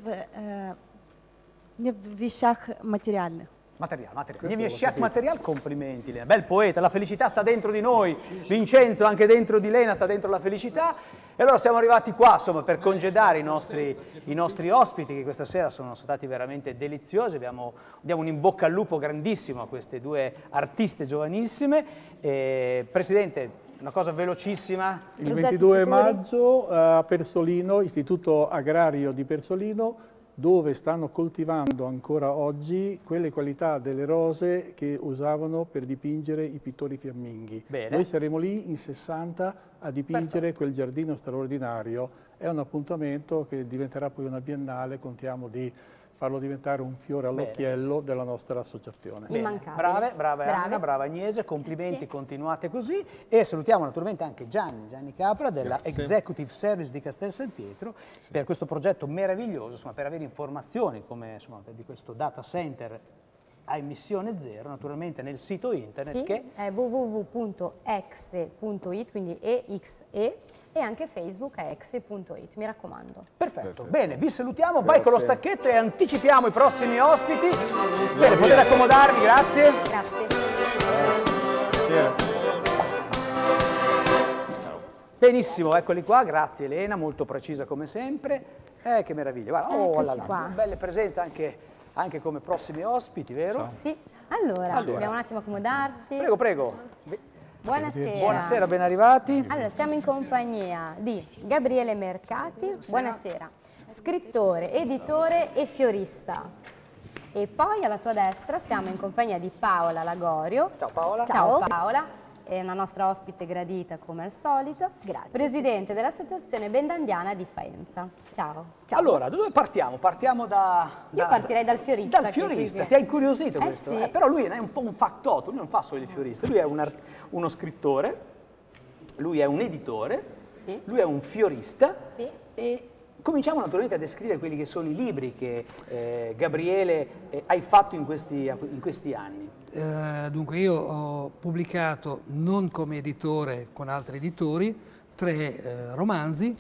[SPEAKER 3] вещах материальных.
[SPEAKER 1] Material, complimenti Lena, bel poeta, la felicità sta dentro di noi, Vincenzo anche dentro di Lena sta dentro la felicità e allora siamo arrivati qua insomma per congedare i nostri ospiti che questa sera sono stati veramente deliziosi, diamo un in bocca al lupo grandissimo a queste due artiste giovanissime. Presidente, una cosa velocissima.
[SPEAKER 7] Il 22 maggio a Persolino, Istituto Agrario di Persolino, dove stanno coltivando ancora oggi quelle qualità delle rose che usavano per dipingere i pittori fiamminghi.
[SPEAKER 1] Bene.
[SPEAKER 7] Noi saremo lì in 60 a dipingere quel giardino straordinario. È un appuntamento che diventerà poi una biennale, contiamo di farlo diventare un fiore all'occhiello della nostra associazione.
[SPEAKER 2] Immancabile.
[SPEAKER 1] Brava Anna, brava Agnese, complimenti, continuate così e salutiamo naturalmente anche Gianni Capra della Executive Service di Castel San Pietro per questo progetto meraviglioso, insomma, per avere informazioni come insomma, di questo data center a emissione zero, naturalmente nel sito internet che
[SPEAKER 2] è www.exe.it, quindi EXE, e anche Facebook è exe.it, mi raccomando.
[SPEAKER 1] Perfetto, bene, vi salutiamo, vai con lo stacchetto e anticipiamo i prossimi ospiti. Bene, potete accomodarvi, grazie.
[SPEAKER 2] Grazie.
[SPEAKER 1] Benissimo, eccoli qua, grazie Elena, molto precisa come sempre. Che meraviglia, guarda, belle presenze anche come prossimi ospiti, vero?
[SPEAKER 2] Ciao. Sì, allora, dobbiamo un attimo accomodarci.
[SPEAKER 1] Prego.
[SPEAKER 2] Buonasera.
[SPEAKER 1] Buonasera, ben arrivati.
[SPEAKER 2] Allora, siamo in compagnia di Gabriele Mercati, buonasera, scrittore, editore e fiorista. E poi alla tua destra siamo in compagnia di Paola Lagorio.
[SPEAKER 1] Ciao Paola.
[SPEAKER 2] Ciao Paola. È una nostra ospite gradita come al solito. Grazie. Presidente dell'Associazione Bendandiana di Faenza. Ciao.
[SPEAKER 1] Allora, da dove partiamo? Partiamo
[SPEAKER 2] Io partirei dal fiorista.
[SPEAKER 1] Dal fiorista, ti ha incuriosito questo?
[SPEAKER 2] Sì.
[SPEAKER 1] Però lui è un po' un factotum, lui non fa solo il fiorista, lui è uno scrittore, lui è un editore, lui è un fiorista e cominciamo naturalmente a descrivere quelli che sono i libri che Gabriele hai fatto in questi anni.
[SPEAKER 10] Dunque io ho pubblicato, non come editore con altri editori, 3 romanzi,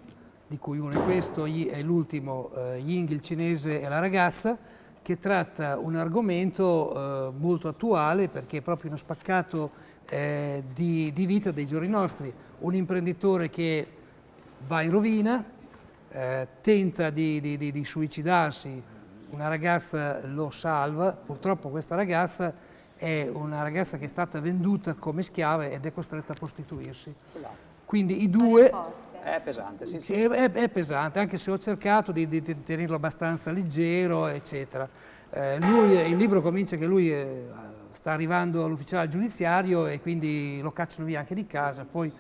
[SPEAKER 10] di cui uno è questo, è l'ultimo, Ying, il cinese e la ragazza, che tratta un argomento molto attuale perché è proprio uno spaccato di vita dei giorni nostri. Un imprenditore che va in rovina, tenta di suicidarsi, una ragazza lo salva, purtroppo questa ragazza è una ragazza che è stata venduta come schiava ed è costretta a prostituirsi. Quindi i due...
[SPEAKER 1] È pesante, sì.
[SPEAKER 10] È pesante, anche se ho cercato di tenerlo abbastanza leggero, eccetera. Il libro comincia che lui sta arrivando all'ufficiale giudiziario e quindi lo cacciano via anche di casa, poi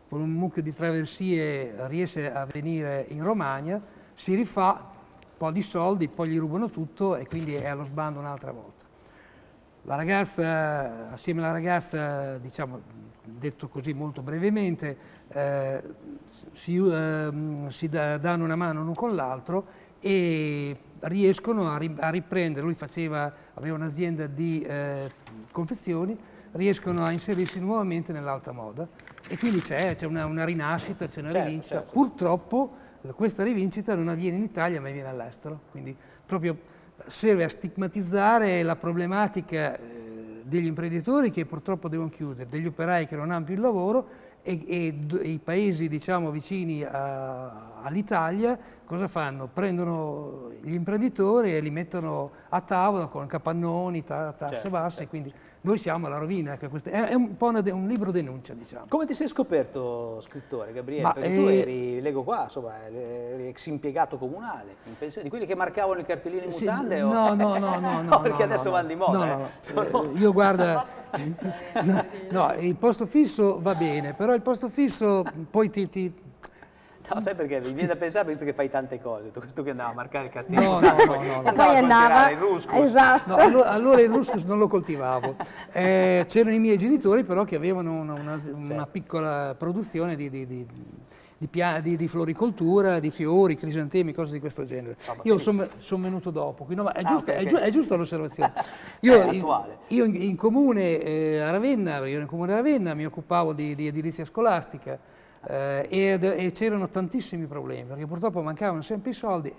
[SPEAKER 10] con un mucchio di traversie riesce a venire in Romagna, si rifà un po' di soldi, poi gli rubano tutto e quindi è allo sbando un'altra volta. La ragazza, assieme alla ragazza, diciamo, detto così molto brevemente, si danno una mano l'uno con l'altro e riescono a riprendere, lui aveva un'azienda di confezioni, riescono a inserirsi nuovamente nell'alta moda e quindi c'è una rinascita, c'è una rivincita.
[SPEAKER 1] Certo.
[SPEAKER 10] Purtroppo questa rivincita non avviene in Italia ma avviene all'estero, quindi proprio serve a stigmatizzare la problematica degli imprenditori che purtroppo devono chiudere, degli operai che non hanno più il lavoro e i paesi diciamo vicini all'Italia, cosa fanno? Prendono gli imprenditori e li mettono a tavola con capannoni, tasse basse, quindi noi siamo alla rovina. È un po' un libro denuncia, diciamo.
[SPEAKER 1] Come ti sei scoperto scrittore, Gabriele? Perché tu eri, leggo qua, insomma, eri ex impiegato comunale, in pensione, di quelli che marcavano i cartellini in mutande?
[SPEAKER 10] No,
[SPEAKER 1] no, perché adesso vanno di moda.
[SPEAKER 10] Io guarda, no, il posto fisso va bene, però il posto fisso poi
[SPEAKER 1] No, sai perché? Mi viene da pensare, visto che fai tante cose, tu che andava a marcare il cartellino.
[SPEAKER 10] No.
[SPEAKER 2] Poi andava,
[SPEAKER 1] il ruscus.
[SPEAKER 2] esatto.
[SPEAKER 10] No, allora il ruscus non lo coltivavo. C'erano i miei genitori però che avevano una piccola produzione di floricoltura, di fiori, crisantemi, cose di questo genere. Io sono venuto dopo, quindi, no, è giusta l'osservazione. Io in comune a Ravenna, mi occupavo di edilizia scolastica. E c'erano tantissimi problemi perché purtroppo mancavano sempre i soldi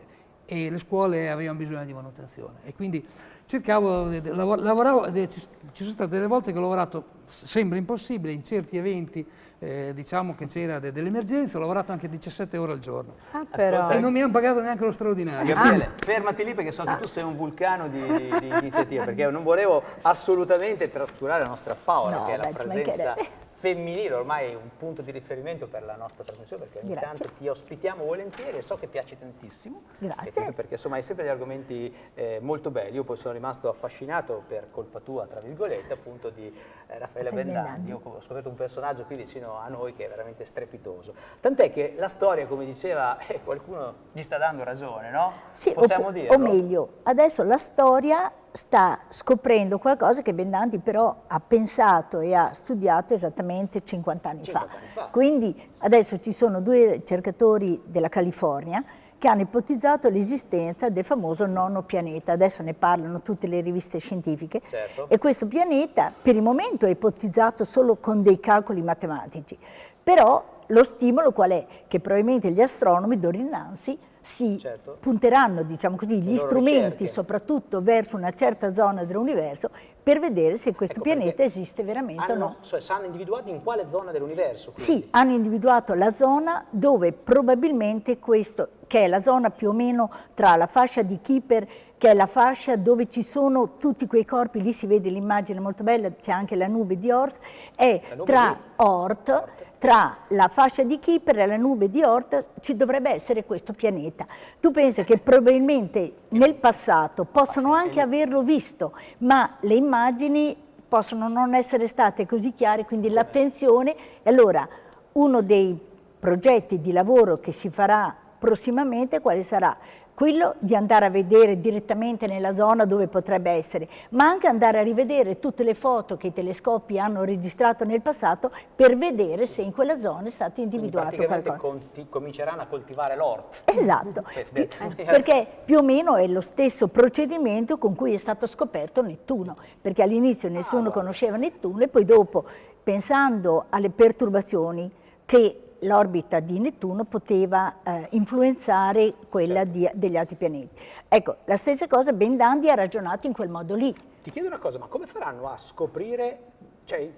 [SPEAKER 10] e le scuole avevano bisogno di manutenzione e quindi cercavo, lavoravo, ci sono state delle volte che ho lavorato, sembra impossibile, in certi eventi diciamo che c'era delle emergenze, ho lavorato anche 17 ore al giorno e non mi hanno pagato neanche lo straordinario.
[SPEAKER 1] Gabriele, fermati lì perché so che tu sei un vulcano di iniziativa, perché non volevo assolutamente trascurare la nostra Paola, che è la presenza femminile, ormai un punto di riferimento per la nostra trasmissione, perché ogni tanto ti ospitiamo volentieri e so che piaci tantissimo.
[SPEAKER 11] Grazie.
[SPEAKER 1] Perché insomma hai sempre degli argomenti molto belli. Io poi sono rimasto affascinato per colpa tua, tra virgolette, appunto di Raffaele Bendandi. Io ho scoperto un personaggio qui vicino a noi che è veramente strepitoso. Tant'è che la storia, come diceva, qualcuno gli sta dando ragione, no?
[SPEAKER 11] Sì,
[SPEAKER 1] possiamo dirlo?
[SPEAKER 11] O meglio, adesso la storia sta scoprendo qualcosa che Bendandi però ha pensato e ha studiato esattamente 50 anni fa. Quindi adesso ci sono due ricercatori della California che hanno ipotizzato l'esistenza del famoso nono pianeta. Adesso ne parlano tutte le riviste scientifiche. E questo pianeta per il momento è ipotizzato solo con dei calcoli matematici. Però lo stimolo qual è? Che probabilmente gli astronomi d'ora innanzi si punteranno, diciamo così, gli strumenti soprattutto verso una certa zona dell'universo per vedere se questo pianeta esiste veramente o no.
[SPEAKER 1] Cioè, hanno individuato in quale zona dell'universo?
[SPEAKER 11] Sì, hanno individuato la zona dove probabilmente questo, che è la zona più o meno tra la fascia di Kuiper, che è la fascia dove ci sono tutti quei corpi, lì si vede l'immagine molto bella, c'è anche la nube di Oort, è tra Oort, tra la fascia di Kuiper e la nube di Oort ci dovrebbe essere questo pianeta. Tu pensi che probabilmente nel passato possono anche averlo visto, ma le immagini possono non essere state così chiare, quindi l'attenzione. E allora uno dei progetti di lavoro che si farà prossimamente quale sarà? Quello di andare a vedere direttamente nella zona dove potrebbe essere, ma anche andare a rivedere tutte le foto che i telescopi hanno registrato nel passato per vedere se in quella zona è stato individuato qualcosa.
[SPEAKER 1] Cominceranno a coltivare l'Oort.
[SPEAKER 11] Esatto, perché più o meno è lo stesso procedimento con cui è stato scoperto Nettuno, perché all'inizio nessuno conosceva Nettuno e poi dopo, pensando alle perturbazioni che l'orbita di Nettuno poteva influenzare quella degli altri pianeti. Ecco, la stessa cosa Bendandi ha ragionato in quel modo lì.
[SPEAKER 1] Ti chiedo una cosa, ma come faranno a scoprire, cioè,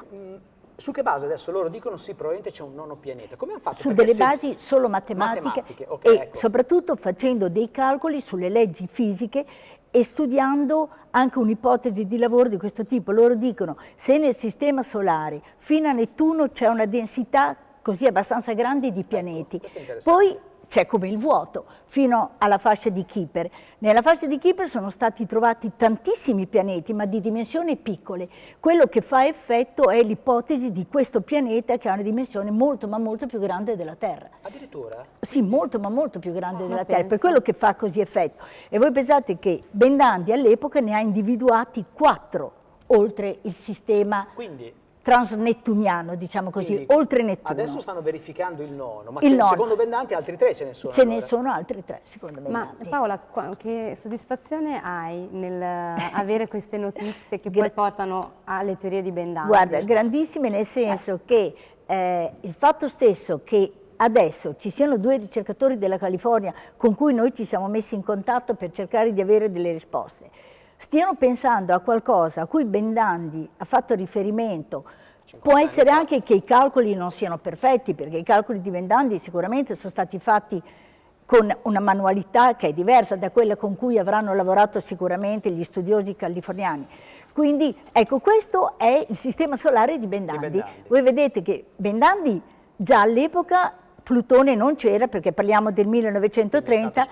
[SPEAKER 1] su che base adesso loro dicono sì, probabilmente c'è un nono pianeta? Come hanno fatto?
[SPEAKER 11] Su delle basi solo matematiche e soprattutto facendo dei calcoli sulle leggi fisiche e studiando anche un'ipotesi di lavoro di questo tipo. Loro dicono se nel sistema solare fino a Nettuno c'è una densità così abbastanza grandi di pianeti. Poi c'è come il vuoto, fino alla fascia di Kuiper. Nella fascia di Kuiper sono stati trovati tantissimi pianeti, ma di dimensioni piccole. Quello che fa effetto è l'ipotesi di questo pianeta che ha una dimensione molto, ma molto più grande della Terra.
[SPEAKER 1] Addirittura?
[SPEAKER 11] Sì, molto, ma molto più grande della Terra, per quello che fa così effetto. E voi pensate che Bendandi all'epoca ne ha individuati 4, oltre il sistema transnettuniano, diciamo così, quindi, oltre Nettuno.
[SPEAKER 1] Adesso stanno verificando il nono, ma secondo Bendandi altri 3 ce ne sono.
[SPEAKER 11] Ce ne sono altri 3, secondo Bendandi.
[SPEAKER 2] Ma Paola, che soddisfazione hai nel avere queste notizie che poi portano alle teorie di Bendandi?
[SPEAKER 11] Guarda, grandissime nel senso che il fatto stesso che adesso ci siano 2 ricercatori della California con cui noi ci siamo messi in contatto per cercare di avere delle risposte, stiano pensando a qualcosa a cui Bendandi ha fatto riferimento. Può essere anche che i calcoli non siano perfetti, perché i calcoli di Bendandi sicuramente sono stati fatti con una manualità che è diversa da quella con cui avranno lavorato sicuramente gli studiosi californiani. Quindi, ecco, questo è il sistema solare di Bendandi. Voi vedete che Bendandi già all'epoca Plutone non c'era, perché parliamo del 1930,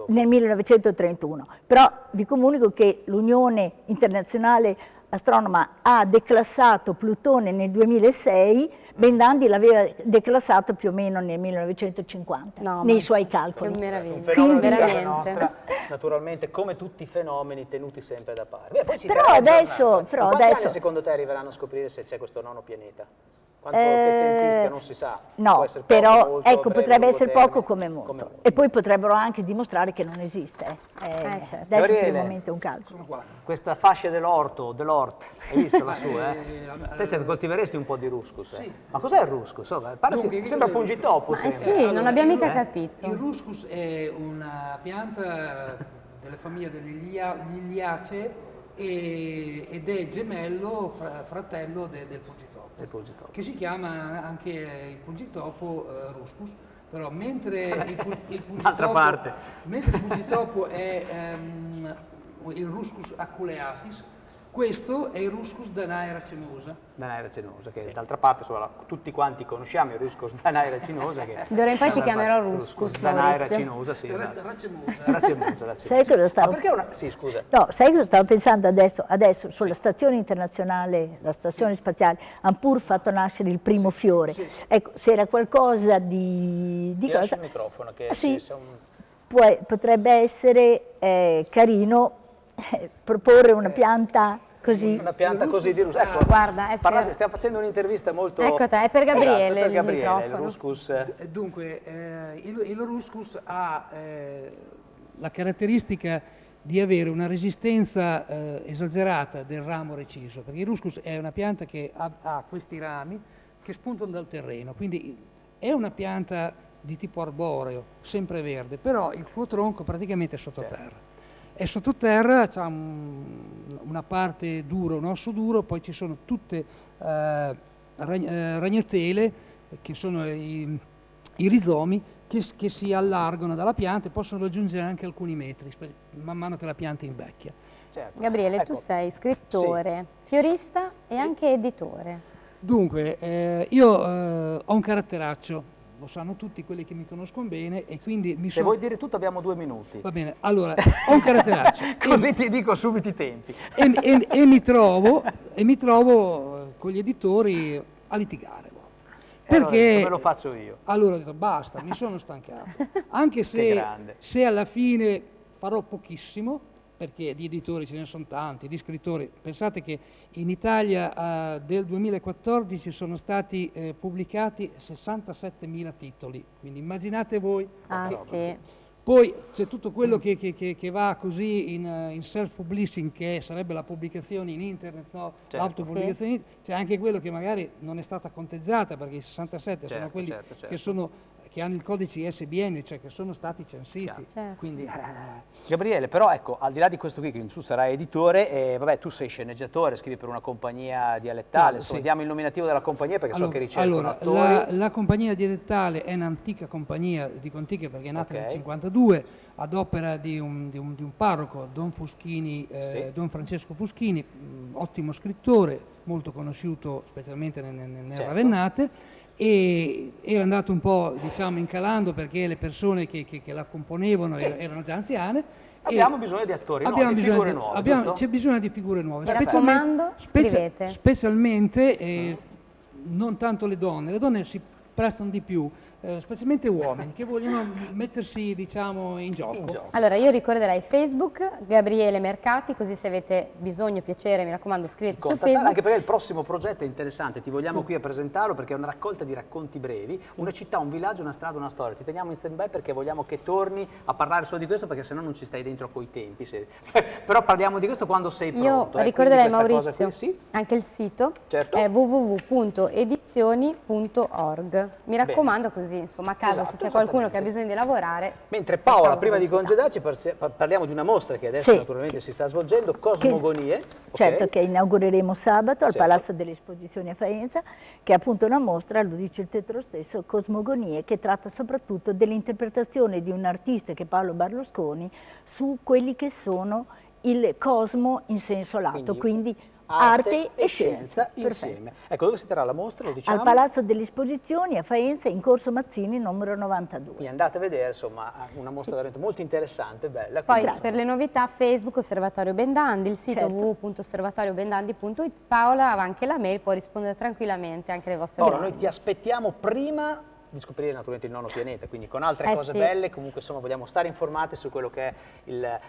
[SPEAKER 11] nel 1931. Però vi comunico che l'Unione Internazionale Astronoma ha declassato Plutone nel 2006, Bendandi l'aveva declassato più o meno nel 1950, nei suoi calcoli.
[SPEAKER 2] Che meraviglia.
[SPEAKER 1] Un fenomeno di casa nostra, naturalmente, come tutti i fenomeni tenuti sempre da parte. Beh, poi
[SPEAKER 11] però adesso...
[SPEAKER 1] Quanti anni secondo te arriveranno a scoprire se c'è questo nono pianeta? Quanto tempistica non si sa.
[SPEAKER 11] No, però poco, ecco, breve, potrebbe essere poco come molto. E poi potrebbero anche dimostrare che non esiste. Certo. Adesso per il momento è un calcolo.
[SPEAKER 1] Questa fascia dell'orto, hai visto lassù? Te coltiveresti un po' di ruscus. Sì. Ma cos'è il ruscus? Dunque, sembra fungitopo.
[SPEAKER 2] Sì, non abbiamo mica capito.
[SPEAKER 10] Il ruscus è una pianta della famiglia delle Liliacee ed è gemello, fratello del pungitopo, che si chiama anche il pungitopo ruscus, però mentre il pungitopo è il ruscus aculeatis, questo è il ruscus Danae racinosa. Danae racinosa, che d'altra parte tutti quanti conosciamo il ruscus Danae racinosa.
[SPEAKER 2] D'ora in poi ti chiamerò ruscus.
[SPEAKER 1] Danae racinosa, sì, esatto. Racimosa.
[SPEAKER 11] Sai cosa stavo...
[SPEAKER 1] Sì, scusa.
[SPEAKER 11] No, sai cosa stavo pensando adesso sulla stazione internazionale, la stazione spaziale, hanno pur fatto nascere il primo fiore. Sì. Ecco, se era qualcosa di cosa...
[SPEAKER 1] il microfono, che
[SPEAKER 11] sì. Potrebbe essere carino proporre una pianta così.
[SPEAKER 1] Una pianta così di ruscus. Ecco,
[SPEAKER 2] guarda,
[SPEAKER 1] stiamo facendo un'intervista molto...
[SPEAKER 2] Ecco te, è per Gabriele,
[SPEAKER 1] per Gabriele il ruscus.
[SPEAKER 10] Dunque, il ruscus ha la caratteristica di avere una resistenza esagerata del ramo reciso, perché il ruscus è una pianta che ha questi rami che spuntano dal terreno, quindi è una pianta di tipo arboreo, sempreverde, però il suo tronco praticamente è sottoterra. Certo. È sottoterra, ha una parte dura, un osso duro, poi ci sono tutte ragnatele, che sono i rizomi, che si allargano dalla pianta e possono raggiungere anche alcuni metri, man mano che la pianta invecchia.
[SPEAKER 2] Certo. Gabriele, tu sei scrittore, fiorista e anche editore.
[SPEAKER 10] Dunque, io ho un caratteraccio. Lo sanno tutti quelli che mi conoscono bene e quindi
[SPEAKER 1] Se vuoi dire tutto abbiamo 2 minuti.
[SPEAKER 10] Va bene, allora, ho un caratteraccio.
[SPEAKER 1] Così ti dico subito i tempi.
[SPEAKER 10] E mi trovo con gli editori a litigare. Perché
[SPEAKER 1] come lo faccio io?
[SPEAKER 10] Allora ho detto basta, mi sono stancato. Anche se alla fine farò pochissimo, perché di editori ce ne sono tanti, di scrittori. Pensate che in Italia del 2014 sono stati pubblicati 67.000 titoli, quindi immaginate voi.
[SPEAKER 2] Sì.
[SPEAKER 10] Poi c'è tutto quello che va così in self-publishing, che sarebbe la pubblicazione in internet, no? Certo. L'autopubblicazione, sì. C'è anche quello che magari non è stata conteggiata, perché i 67 sono quelli che hanno il codice ISBN, cioè che sono stati censiti.
[SPEAKER 2] Certo.
[SPEAKER 10] Quindi,
[SPEAKER 1] Gabriele, però ecco, al di là di questo qui, che tu sarai editore, vabbè, tu sei sceneggiatore, scrivi per una compagnia dialettale, insomma, diamo il nominativo della compagnia perché so che ricercano attori.
[SPEAKER 10] La compagnia dialettale è un'antica compagnia, dico antica perché è nata nel 1952, ad opera di un parroco, Don Francesco Fuschini, ottimo scrittore, molto conosciuto specialmente nelle Ravennate, e era andato un po', diciamo, incalando perché le persone che la componevano erano già anziane.
[SPEAKER 1] Abbiamo bisogno di attori nuovi, di figure nuove.
[SPEAKER 10] C'è bisogno di figure nuove.
[SPEAKER 2] Mi raccomando, scrivete.
[SPEAKER 10] Specialmente, non tanto le donne si prestano di più, specialmente uomini che vogliono mettersi, diciamo, in gioco.
[SPEAKER 2] Allora io ricorderei Facebook, Gabriele Mercati, così se avete bisogno, piacere, mi raccomando, scrivete su Facebook.
[SPEAKER 1] Anche perché il prossimo progetto è interessante, ti vogliamo qui a presentarlo perché è una raccolta di racconti brevi, una città, un villaggio, una strada, una storia. Ti teniamo in stand by perché vogliamo che torni a parlare solo di questo, perché sennò non ci stai dentro coi tempi. Però parliamo di questo quando sei pronto.
[SPEAKER 2] Io ricorderei, Maurizio, anche il sito è www.editore.it. spedizioni.org. Mi raccomando, così insomma a casa se c'è qualcuno che ha bisogno di lavorare.
[SPEAKER 1] Mentre Paola, prima di congedarci, parliamo di una mostra che adesso naturalmente si sta svolgendo, Cosmogonie.
[SPEAKER 11] Certo, che inaugureremo sabato al Palazzo delle Esposizioni a Faenza, che è appunto una mostra, lo dice il titolo stesso, Cosmogonie, che tratta soprattutto dell'interpretazione di un artista che è Paolo Berlusconi su quelli che sono il cosmo in senso lato, quindi arte e scienza insieme.
[SPEAKER 1] Ecco, dove si terrà la mostra? Lo diciamo?
[SPEAKER 11] Al Palazzo delle Esposizioni a Faenza, in Corso Mazzini, numero 92.
[SPEAKER 1] Quindi andate a vedere, insomma, una mostra veramente molto interessante, bella.
[SPEAKER 2] Poi per le novità Facebook Osservatorio Bendandi, il sito www.osservatoriobendandi.it. Paola ha anche la mail, può rispondere tranquillamente anche alle vostre domande.
[SPEAKER 1] Noi ti aspettiamo prima di scoprire naturalmente il nono pianeta, quindi con altre cose belle, comunque insomma vogliamo stare informati su quello che è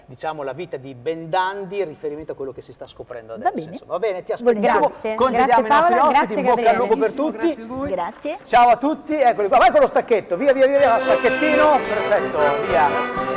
[SPEAKER 1] diciamo, la vita di Bendandi in riferimento a quello che si sta scoprendo adesso. Va bene, ti aspettiamo, congediamo i nostri ospiti, in bocca al lupo per tutti.
[SPEAKER 11] Grazie.
[SPEAKER 1] Ciao a tutti, eccoli qua, vai con lo stacchetto, via, stacchettino, perfetto, via.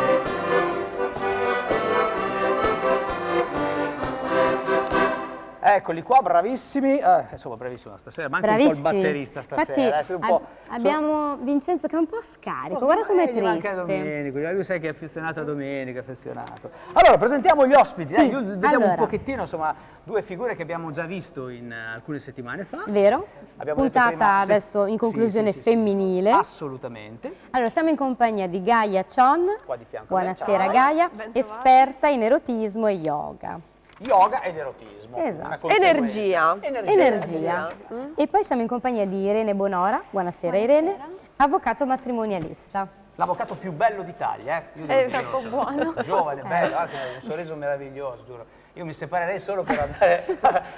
[SPEAKER 1] Eccoli qua, bravissimi, insomma bravissimo stasera, manca un po' il batterista stasera.
[SPEAKER 2] Infatti abbiamo Vincenzo che è un po' scarico, guarda com'è triste.
[SPEAKER 1] Manca Domenico, tu sai che è affezionato a Domenico, affezionato. Allora, presentiamo gli ospiti, vediamo un pochettino, insomma, due figure che abbiamo già visto in alcune settimane fa.
[SPEAKER 2] Vero, puntata adesso in conclusione femminile.
[SPEAKER 1] Assolutamente.
[SPEAKER 2] Allora, siamo in compagnia di Gaia Chon,
[SPEAKER 1] qua di fianco.
[SPEAKER 2] Buonasera Gaia, esperta in erotismo e yoga.
[SPEAKER 1] Yoga ed erotismo.
[SPEAKER 2] Esatto.
[SPEAKER 12] Energia.
[SPEAKER 2] E poi siamo in compagnia di Irene Bonora, buonasera Irene, avvocato matrimonialista.
[SPEAKER 1] L'avvocato più bello d'Italia,
[SPEAKER 12] È troppo buono.
[SPEAKER 1] Giovane, bello, anche un sorriso meraviglioso, giuro. Io mi separerei solo per andare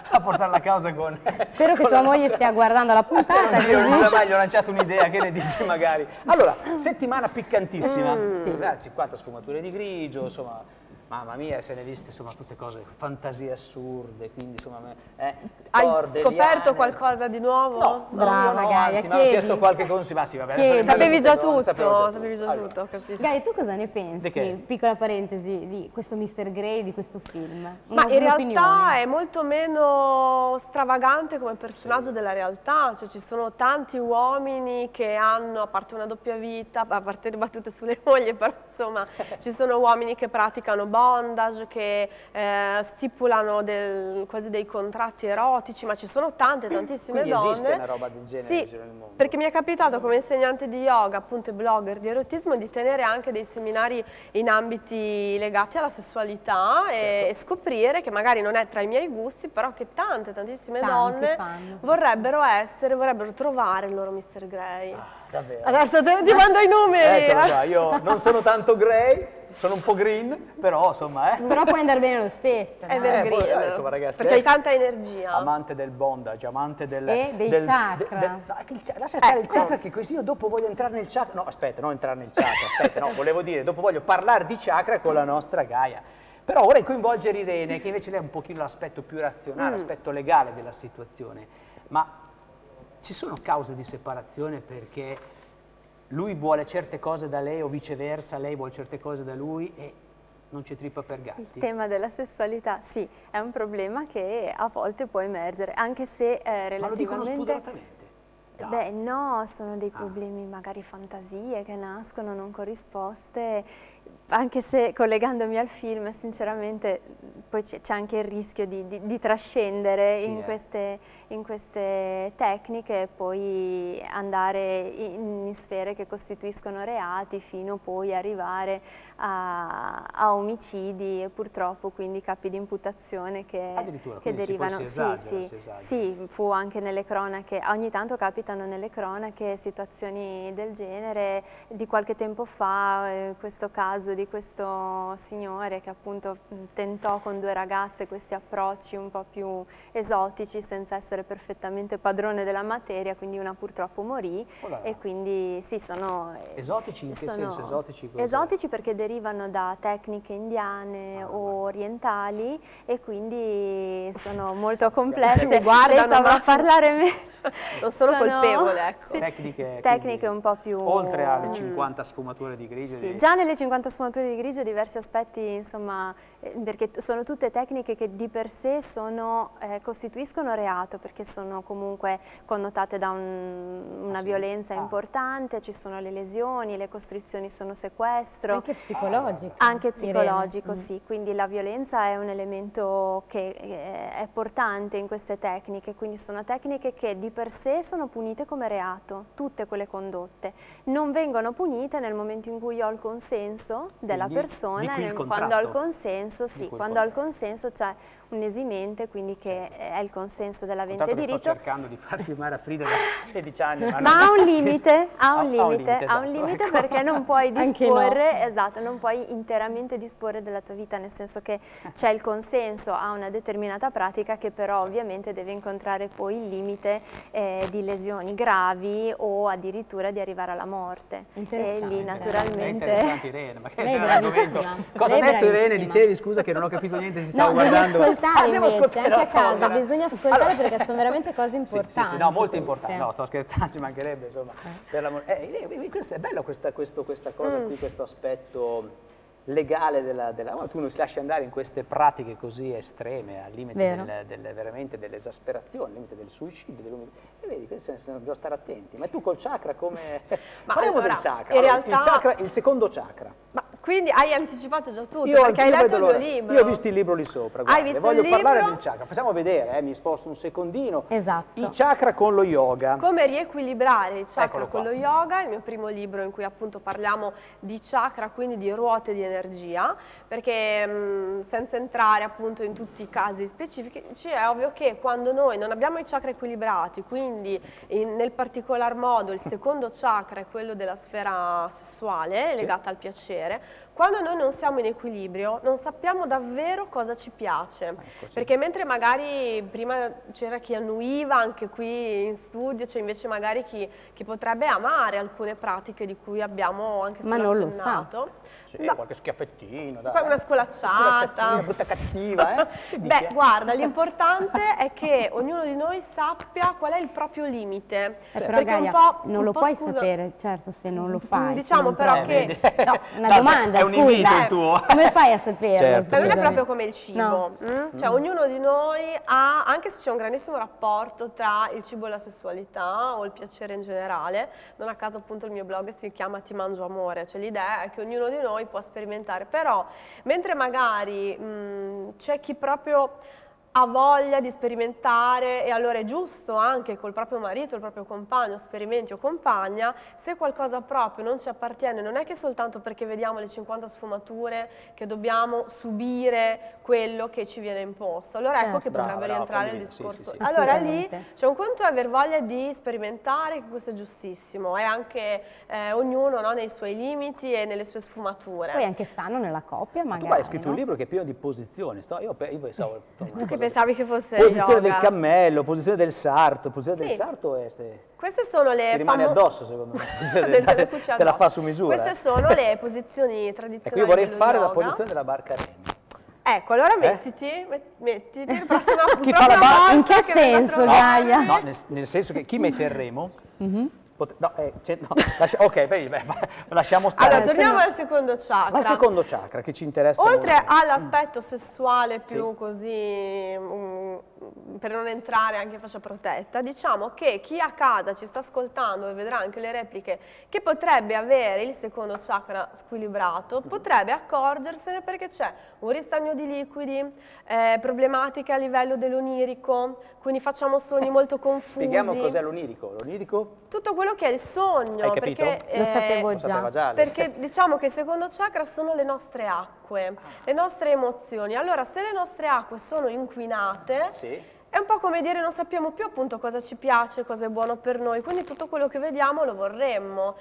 [SPEAKER 1] a portare la causa con...
[SPEAKER 2] Spero che tua moglie stia guardando la puntata.
[SPEAKER 1] Io gli ho lanciato un'idea, che ne dici magari? Allora, settimana piccantissima, 50 sfumature di grigio, insomma... Mamma mia, se ne viste insomma tutte cose, fantasie assurde, quindi insomma...
[SPEAKER 12] Hai scoperto qualcosa di nuovo?
[SPEAKER 1] No,
[SPEAKER 2] brava Gaia,
[SPEAKER 1] mi hanno chiesto qualche consiglio, ma sì, va bene.
[SPEAKER 12] Sapevi già tutto, ho capito.
[SPEAKER 2] Gaia, tu cosa ne pensi? Piccola parentesi, di questo Mr. Grey, di questo film?
[SPEAKER 12] Ma in realtà è molto meno stravagante come personaggio della realtà, cioè ci sono tanti uomini che hanno, a parte una doppia vita, a parte le battute sulle mogli, però insomma ci sono uomini che praticano bondage, che stipulano quasi dei contratti erotici, ma ci sono tantissime donne.
[SPEAKER 1] Esiste una roba del genere in giro nel mondo?
[SPEAKER 12] Perché mi è capitato come insegnante di yoga, appunto e blogger di erotismo, di tenere anche dei seminari in ambiti legati alla sessualità e scoprire che magari non è tra i miei gusti, però che tantissime donne vorrebbero trovare il loro Mr. Grey.
[SPEAKER 1] Davvero?
[SPEAKER 12] Adesso ti mando i numeri.
[SPEAKER 1] Eccolo qua, io non sono tanto grey, sono un po' green, però insomma...
[SPEAKER 2] Però può andare bene lo stesso.
[SPEAKER 12] Evergreen,
[SPEAKER 1] insomma, ragazzi,
[SPEAKER 12] perché hai tanta energia.
[SPEAKER 1] Amante del bondage, amante del...
[SPEAKER 2] E dei chakra.
[SPEAKER 1] Lascia stare il chakra, che così io dopo voglio entrare nel chakra. No, aspetta, non entrare nel chakra, aspetta, no, volevo dire, dopo voglio parlare di chakra con la nostra Gaia. Però vorrei coinvolgere Irene, che invece lei è un pochino l'aspetto più razionale, l'aspetto legale della situazione. Ma ci sono cause di separazione perché lui vuole certe cose da lei o viceversa, lei vuole certe cose da lui e non c'è trippa per gatti?
[SPEAKER 13] Il tema della sessualità, sì, è un problema che a volte può emergere, anche se relativamente...
[SPEAKER 1] Ma lo dicono spudoratamente?
[SPEAKER 13] Beh, no, sono dei problemi, magari fantasie che nascono non corrisposte, anche se collegandomi al film, sinceramente, poi c'è anche il rischio di trascendere in queste tecniche e poi andare in sfere che costituiscono reati fino poi arrivare a omicidi e purtroppo quindi capi di imputazione che derivano. Sì, fu anche nelle cronache, ogni tanto capitano nelle cronache situazioni del genere. Di qualche tempo fa questo caso di questo signore che appunto tentò con 2 ragazze questi approcci un po' più esotici senza essere perfettamente padrone della materia, quindi una purtroppo morì. E quindi sì, sono...
[SPEAKER 1] Esotici? In che senso esotici?
[SPEAKER 13] Esotici perché derivano da tecniche indiane o orientali e quindi sono molto complesse.
[SPEAKER 12] Lei
[SPEAKER 13] saprà parlare meglio.
[SPEAKER 12] Non sono col colpevole, ecco.
[SPEAKER 13] Sì.
[SPEAKER 1] Tecniche
[SPEAKER 13] Tecniche un po' più...
[SPEAKER 1] Oltre alle 50 sfumature di grigio.
[SPEAKER 13] Sì, già nelle 50 sfumature di grigio diversi aspetti, insomma, perché sono tutte tecniche che di per sé costituiscono reato, perché sono comunque connotate da una violenza importante, ci sono le lesioni, le costrizioni sono sequestro.
[SPEAKER 2] Anche psicologico.
[SPEAKER 13] Anche psicologico,
[SPEAKER 2] Irene.
[SPEAKER 13] sì, quindi la violenza è un elemento che è portante in queste tecniche, quindi sono tecniche che di per sé sono punite come reato, tutte quelle condotte. Non vengono punite nel momento in cui ho il consenso della persona, quando ho il consenso, sì, quando ho il consenso c'è un esimente, quindi che è il consenso dell'avente diritto.
[SPEAKER 1] Sto cercando di far firmare a Frida da 16 anni.
[SPEAKER 13] Ma ha un limite, ha un
[SPEAKER 1] esatto,
[SPEAKER 13] limite
[SPEAKER 1] ecco.
[SPEAKER 13] perché non puoi disporre, esatto, non puoi interamente disporre della tua vita, nel senso che c'è il consenso a una determinata pratica che però ovviamente deve incontrare poi il limite di lesioni gravi o addirittura di arrivare alla morte. E lì naturalmente...
[SPEAKER 1] È interessante Irene, ma che
[SPEAKER 2] Lei è
[SPEAKER 1] argomento. Cosa ha detto Irene? Dicevi, scusa che non ho capito niente, si stava guardando.
[SPEAKER 2] Devi ascoltare invece, anche a casa,
[SPEAKER 1] guardando.
[SPEAKER 2] bisogna ascoltare perché sono veramente cose importanti.
[SPEAKER 1] Sì, no, molto importanti. No, sto scherzando, ci mancherebbe, insomma. Questo è bello questa cosa qui, questo aspetto legale tu non si lascia andare in queste pratiche così estreme, al limite veramente dell'esasperazione, al limite del suicidio, e vedi, bisogna stare attenti. Ma tu col chakra come... Parliamo del chakra.
[SPEAKER 12] In realtà...
[SPEAKER 1] il secondo chakra.
[SPEAKER 12] Ma quindi hai anticipato già tutto,
[SPEAKER 1] Io
[SPEAKER 12] perché hai letto il mio libro.
[SPEAKER 1] Io ho visto il libro lì sopra, guarda,
[SPEAKER 12] Hai visto
[SPEAKER 1] voglio
[SPEAKER 12] il libro?
[SPEAKER 1] parlare del chakra. Facciamo vedere, mi sposto un secondino.
[SPEAKER 2] Esatto.
[SPEAKER 1] I chakra con lo yoga.
[SPEAKER 12] Come riequilibrare il chakra con lo yoga, il mio primo libro in cui appunto parliamo di chakra, quindi di ruote di energia, perché senza entrare appunto in tutti i casi specifici è ovvio che quando noi non abbiamo i chakra equilibrati, quindi nel particolar modo il secondo chakra è quello della sfera sessuale legata al piacere, quando noi non siamo in equilibrio non sappiamo davvero cosa ci piace, perché mentre magari prima c'era chi annuiva, anche qui in studio c'è invece magari chi potrebbe amare alcune pratiche di cui abbiamo anche solo accennato.
[SPEAKER 1] Sì, qualche schiaffettino, dai.
[SPEAKER 12] Una scolacciata.
[SPEAKER 1] Brutta cattiva,
[SPEAKER 12] Beh, guarda, l'importante è che ognuno di noi sappia qual è il proprio limite.
[SPEAKER 2] Però Gaia, non lo puoi sapere, certo, se non lo fai.
[SPEAKER 12] Diciamo però che...
[SPEAKER 2] No, una domanda,
[SPEAKER 1] è un invito il
[SPEAKER 2] scusa.
[SPEAKER 1] tuo.
[SPEAKER 2] Come fai a saperlo?
[SPEAKER 1] Certo,
[SPEAKER 12] Non è proprio come il cibo. Cioè, ognuno di noi ha, anche se c'è un grandissimo rapporto tra il cibo e la sessualità o il piacere in generale, non a caso appunto il mio blog si chiama Ti mangio amore, cioè l'idea è che ognuno di noi può sperimentare, però mentre magari c'è chi proprio ha voglia di sperimentare e allora è giusto anche col proprio marito, il proprio compagno, sperimenti o compagna, se qualcosa proprio non ci appartiene, non è che soltanto perché vediamo le 50 sfumature che dobbiamo subire quello che ci viene imposto, allora ecco che potrebbe rientrare il discorso. Allora lì c'è un conto è aver voglia di sperimentare, che questo è giustissimo, è anche ognuno nei suoi limiti e nelle sue sfumature.
[SPEAKER 2] Poi anche sano nella coppia magari.
[SPEAKER 1] Tu hai scritto un libro che è pieno di posizioni, io pensavo...
[SPEAKER 12] Tu che pensavi che fosse
[SPEAKER 1] posizione
[SPEAKER 12] yoga?
[SPEAKER 1] del cammello, posizione del sarto, posizione del sarto è...
[SPEAKER 12] Queste sono le...
[SPEAKER 1] Ti rimane addosso secondo me, te la fa su misura.
[SPEAKER 12] Queste sono le posizioni tradizionali.
[SPEAKER 1] Ecco, io vorrei fare
[SPEAKER 12] yoga.
[SPEAKER 1] la posizione della barca Remi.
[SPEAKER 12] Ecco, allora mettiti il prossimo
[SPEAKER 1] Chi fa la barca?
[SPEAKER 2] In che senso, Gaia?
[SPEAKER 1] No, nel senso che chi mette il remo... ok, lasciamo stare.
[SPEAKER 12] Allora, torniamo al secondo chakra.
[SPEAKER 1] Al secondo chakra che ci interessa.
[SPEAKER 12] Oltre all'aspetto sessuale più così, per non entrare anche in fascia protetta, diciamo che chi a casa ci sta ascoltando e vedrà anche le repliche che potrebbe avere il secondo chakra squilibrato, potrebbe accorgersene perché c'è un ristagno di liquidi, problematiche a livello dell'onirico, quindi facciamo sogni molto confusi.
[SPEAKER 1] Spieghiamo cos'è l'onirico. L'onirico?
[SPEAKER 12] Tutto quello che è il sogno.
[SPEAKER 1] Hai capito?
[SPEAKER 12] Perché,
[SPEAKER 2] lo sapevo già.
[SPEAKER 12] Perché diciamo che il secondo chakra sono le nostre acque, le nostre emozioni. Allora, se le nostre acque sono inquinate, è un po' come dire non sappiamo più appunto cosa ci piace, cosa è buono per noi, quindi tutto quello che vediamo lo vorremmo.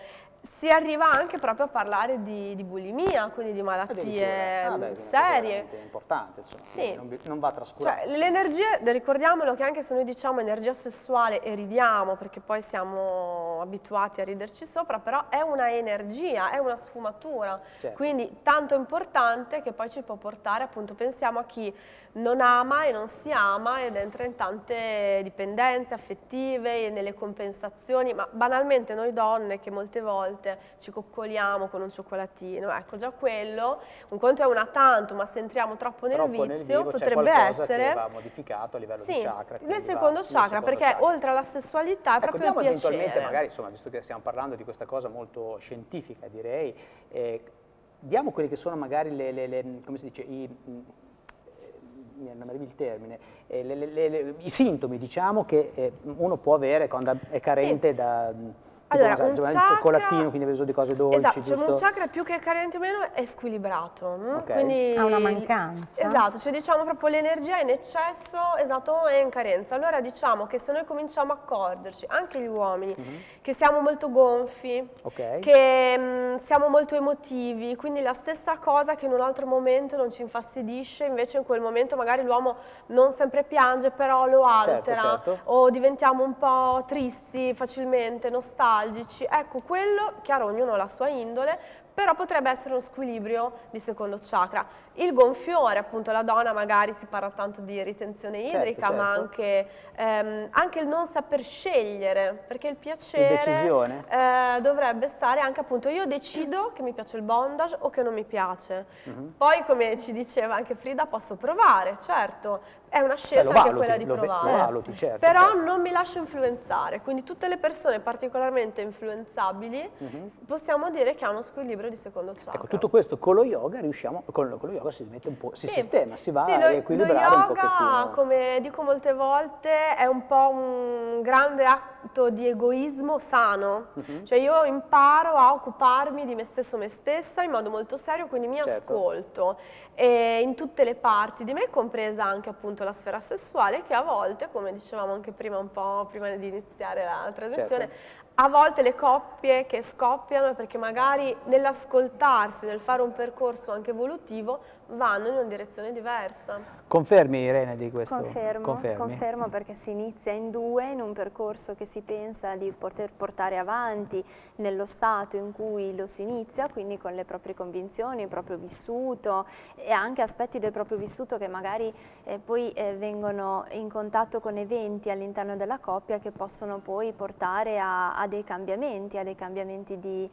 [SPEAKER 12] Si arriva anche proprio a parlare di bulimia, quindi di malattie serie.
[SPEAKER 1] È importante, insomma,
[SPEAKER 12] sì.
[SPEAKER 1] non va trascurato.
[SPEAKER 12] L'energia, ricordiamolo che anche se noi diciamo energia sessuale e ridiamo, perché poi siamo siamo abituati a riderci sopra, però è una energia, è una sfumatura, quindi tanto importante che poi ci può portare, appunto, pensiamo a chi non ama e non si ama ed entra in tante dipendenze affettive, nelle compensazioni, ma banalmente noi donne che molte volte ci coccoliamo con un cioccolatino, ecco già quello, un conto è una tanto, ma se entriamo troppo nel vizio potrebbe essere
[SPEAKER 1] che va modificato a livello di chakra.
[SPEAKER 12] Nel secondo chakra, perché oltre alla sessualità è proprio il piacere.
[SPEAKER 1] Eventualmente, magari, insomma, visto che stiamo parlando di questa cosa molto scientifica, direi, diamo quelli che sono magari come si dice, non mi arrivi il termine, i sintomi, diciamo, che uno può avere quando è carente da...
[SPEAKER 12] Allora, un
[SPEAKER 1] cioccolatino, quindi ha bisogno di cose dolci,
[SPEAKER 12] esatto,
[SPEAKER 1] giusto?
[SPEAKER 12] Cioè un chakra più che carente o meno è squilibrato,
[SPEAKER 2] quindi ha una mancanza.
[SPEAKER 12] Esatto, cioè diciamo proprio l'energia è in eccesso, esatto, è in carenza. Allora diciamo che se noi cominciamo a accorgerci, anche gli uomini, che siamo molto gonfi, che siamo molto emotivi, quindi la stessa cosa che in un altro momento non ci infastidisce, invece in quel momento magari l'uomo non sempre piange, però lo altera, o diventiamo un po' tristi facilmente, nostalgici. Ecco, quello, chiaro, ognuno ha la sua indole, però potrebbe essere uno squilibrio di secondo chakra. Il gonfiore, appunto, la donna magari si parla tanto di ritenzione idrica, ma anche il non saper scegliere, perché il piacere dovrebbe stare anche, appunto, io decido che mi piace il bondage o che non mi piace. Poi, come ci diceva anche Frida, posso provare, certo, è una scelta anche quella di provare, però non mi lascio influenzare, quindi tutte le persone particolarmente influenzabili possiamo dire che hanno uno squilibrio di secondo chakra.
[SPEAKER 1] Ecco, tutto questo con lo yoga riusciamo, con lo yoga si mette un po', si sistema, si va a riequilibrare un pochettino.
[SPEAKER 12] Lo yoga, come dico molte volte, è un po' un grande atto di egoismo sano, cioè io imparo a occuparmi di me stesso, me stessa in modo molto serio, quindi mi ascolto in tutte le parti di me, compresa anche appunto la sfera sessuale, che a volte, come dicevamo anche prima, un po' prima di iniziare la trasmissione, a volte le coppie che scoppiano perché magari nell'ascoltarsi, nel fare un percorso anche evolutivo, vanno in una direzione diversa.
[SPEAKER 1] Confermi, Irene, di questo?
[SPEAKER 13] Confermo, perché si inizia in due in un percorso che si pensa di poter portare avanti nello stato in cui lo si inizia, quindi con le proprie convinzioni, il proprio vissuto e anche aspetti del proprio vissuto che magari poi vengono in contatto con eventi all'interno della coppia che possono poi portare a dei cambiamenti di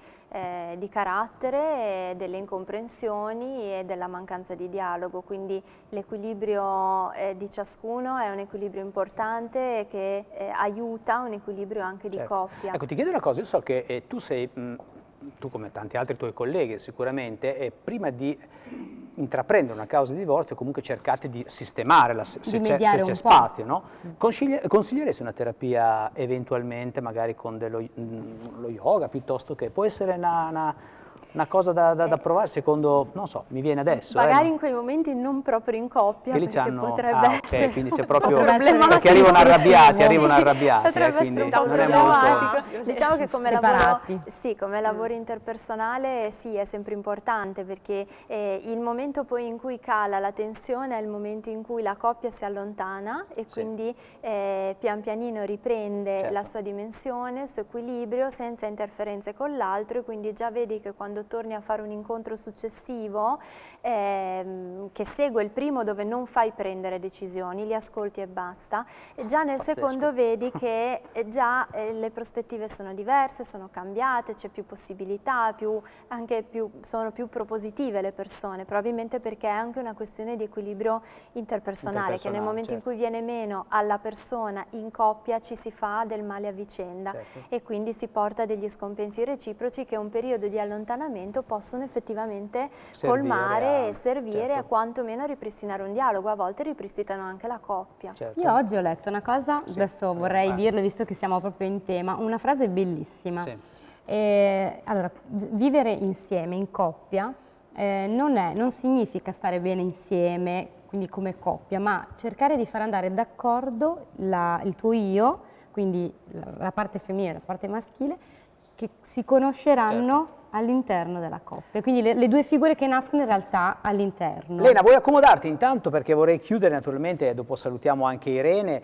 [SPEAKER 13] carattere, delle incomprensioni e della mancanza di dialogo, quindi l'equilibrio di ciascuno è un equilibrio importante che aiuta un equilibrio anche di coppia.
[SPEAKER 1] Ecco, ti chiedo una cosa, io so che tu sei, tu come tanti altri tuoi colleghi sicuramente, prima di intraprendere una causa di divorzio comunque cercate di sistemare, se c'è spazio, no? Consiglieresti una terapia eventualmente magari con lo yoga piuttosto che, può essere una cosa da provare secondo, non so, mi viene adesso.
[SPEAKER 13] Magari in quei momenti non proprio in coppia, perché potrebbe essere
[SPEAKER 1] quindi c'è proprio perché arrivano arrabbiati, quindi non è molto...
[SPEAKER 13] Diciamo che come lavoro interpersonale è sempre importante, perché il momento poi in cui cala la tensione è il momento in cui la coppia si allontana e quindi pian pianino riprende la sua dimensione, il suo equilibrio senza interferenze con l'altro, e quindi già vedi che quando torni a fare un incontro successivo che segue il primo, dove non fai prendere decisioni, li ascolti e basta, e già nel secondo vedi che già le prospettive sono diverse, sono cambiate, c'è più possibilità, sono più propositive le persone, probabilmente perché è anche una questione di equilibrio interpersonale, che nel momento in cui viene meno alla persona in coppia ci si fa del male a vicenda e quindi si porta degli scompensi reciproci che un periodo di allontanamento possono effettivamente colmare e servire a quantomeno a ripristinare un dialogo, a volte ripristinano anche la coppia.
[SPEAKER 2] Io oggi ho letto una cosa, adesso vorrei dirlo visto che siamo proprio in tema, una frase bellissima. Allora, vivere insieme, in coppia, non significa stare bene insieme, quindi come coppia, ma cercare di far andare d'accordo il tuo io, quindi la parte femminile e la parte maschile, che si conosceranno all'interno della coppia. Quindi le due figure che nascono in realtà all'interno.
[SPEAKER 1] Lena, vuoi accomodarti intanto, perché vorrei chiudere naturalmente, dopo salutiamo anche Irene,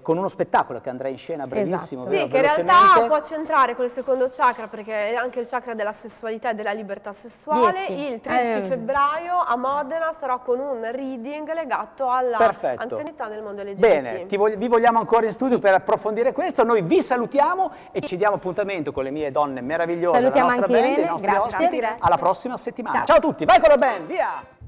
[SPEAKER 1] con uno spettacolo che andrà in scena brevissimo.
[SPEAKER 12] Esatto. Sì, che in realtà può centrare quel secondo chakra, perché è anche il chakra della sessualità e della libertà sessuale. Il 13 febbraio a Modena sarò con un reading legato all'anzianità nel mondo LGBT.
[SPEAKER 1] Bene, vi vogliamo ancora in studio per approfondire questo. Noi vi salutiamo e ci diamo appuntamento con le mie donne meravigliose,
[SPEAKER 2] salutiamo
[SPEAKER 1] la nostra
[SPEAKER 2] anche
[SPEAKER 1] band,
[SPEAKER 2] Irene,
[SPEAKER 1] i nostri ospiti. Alla prossima settimana.
[SPEAKER 2] Ciao.
[SPEAKER 1] Ciao a tutti, vai con la band, via!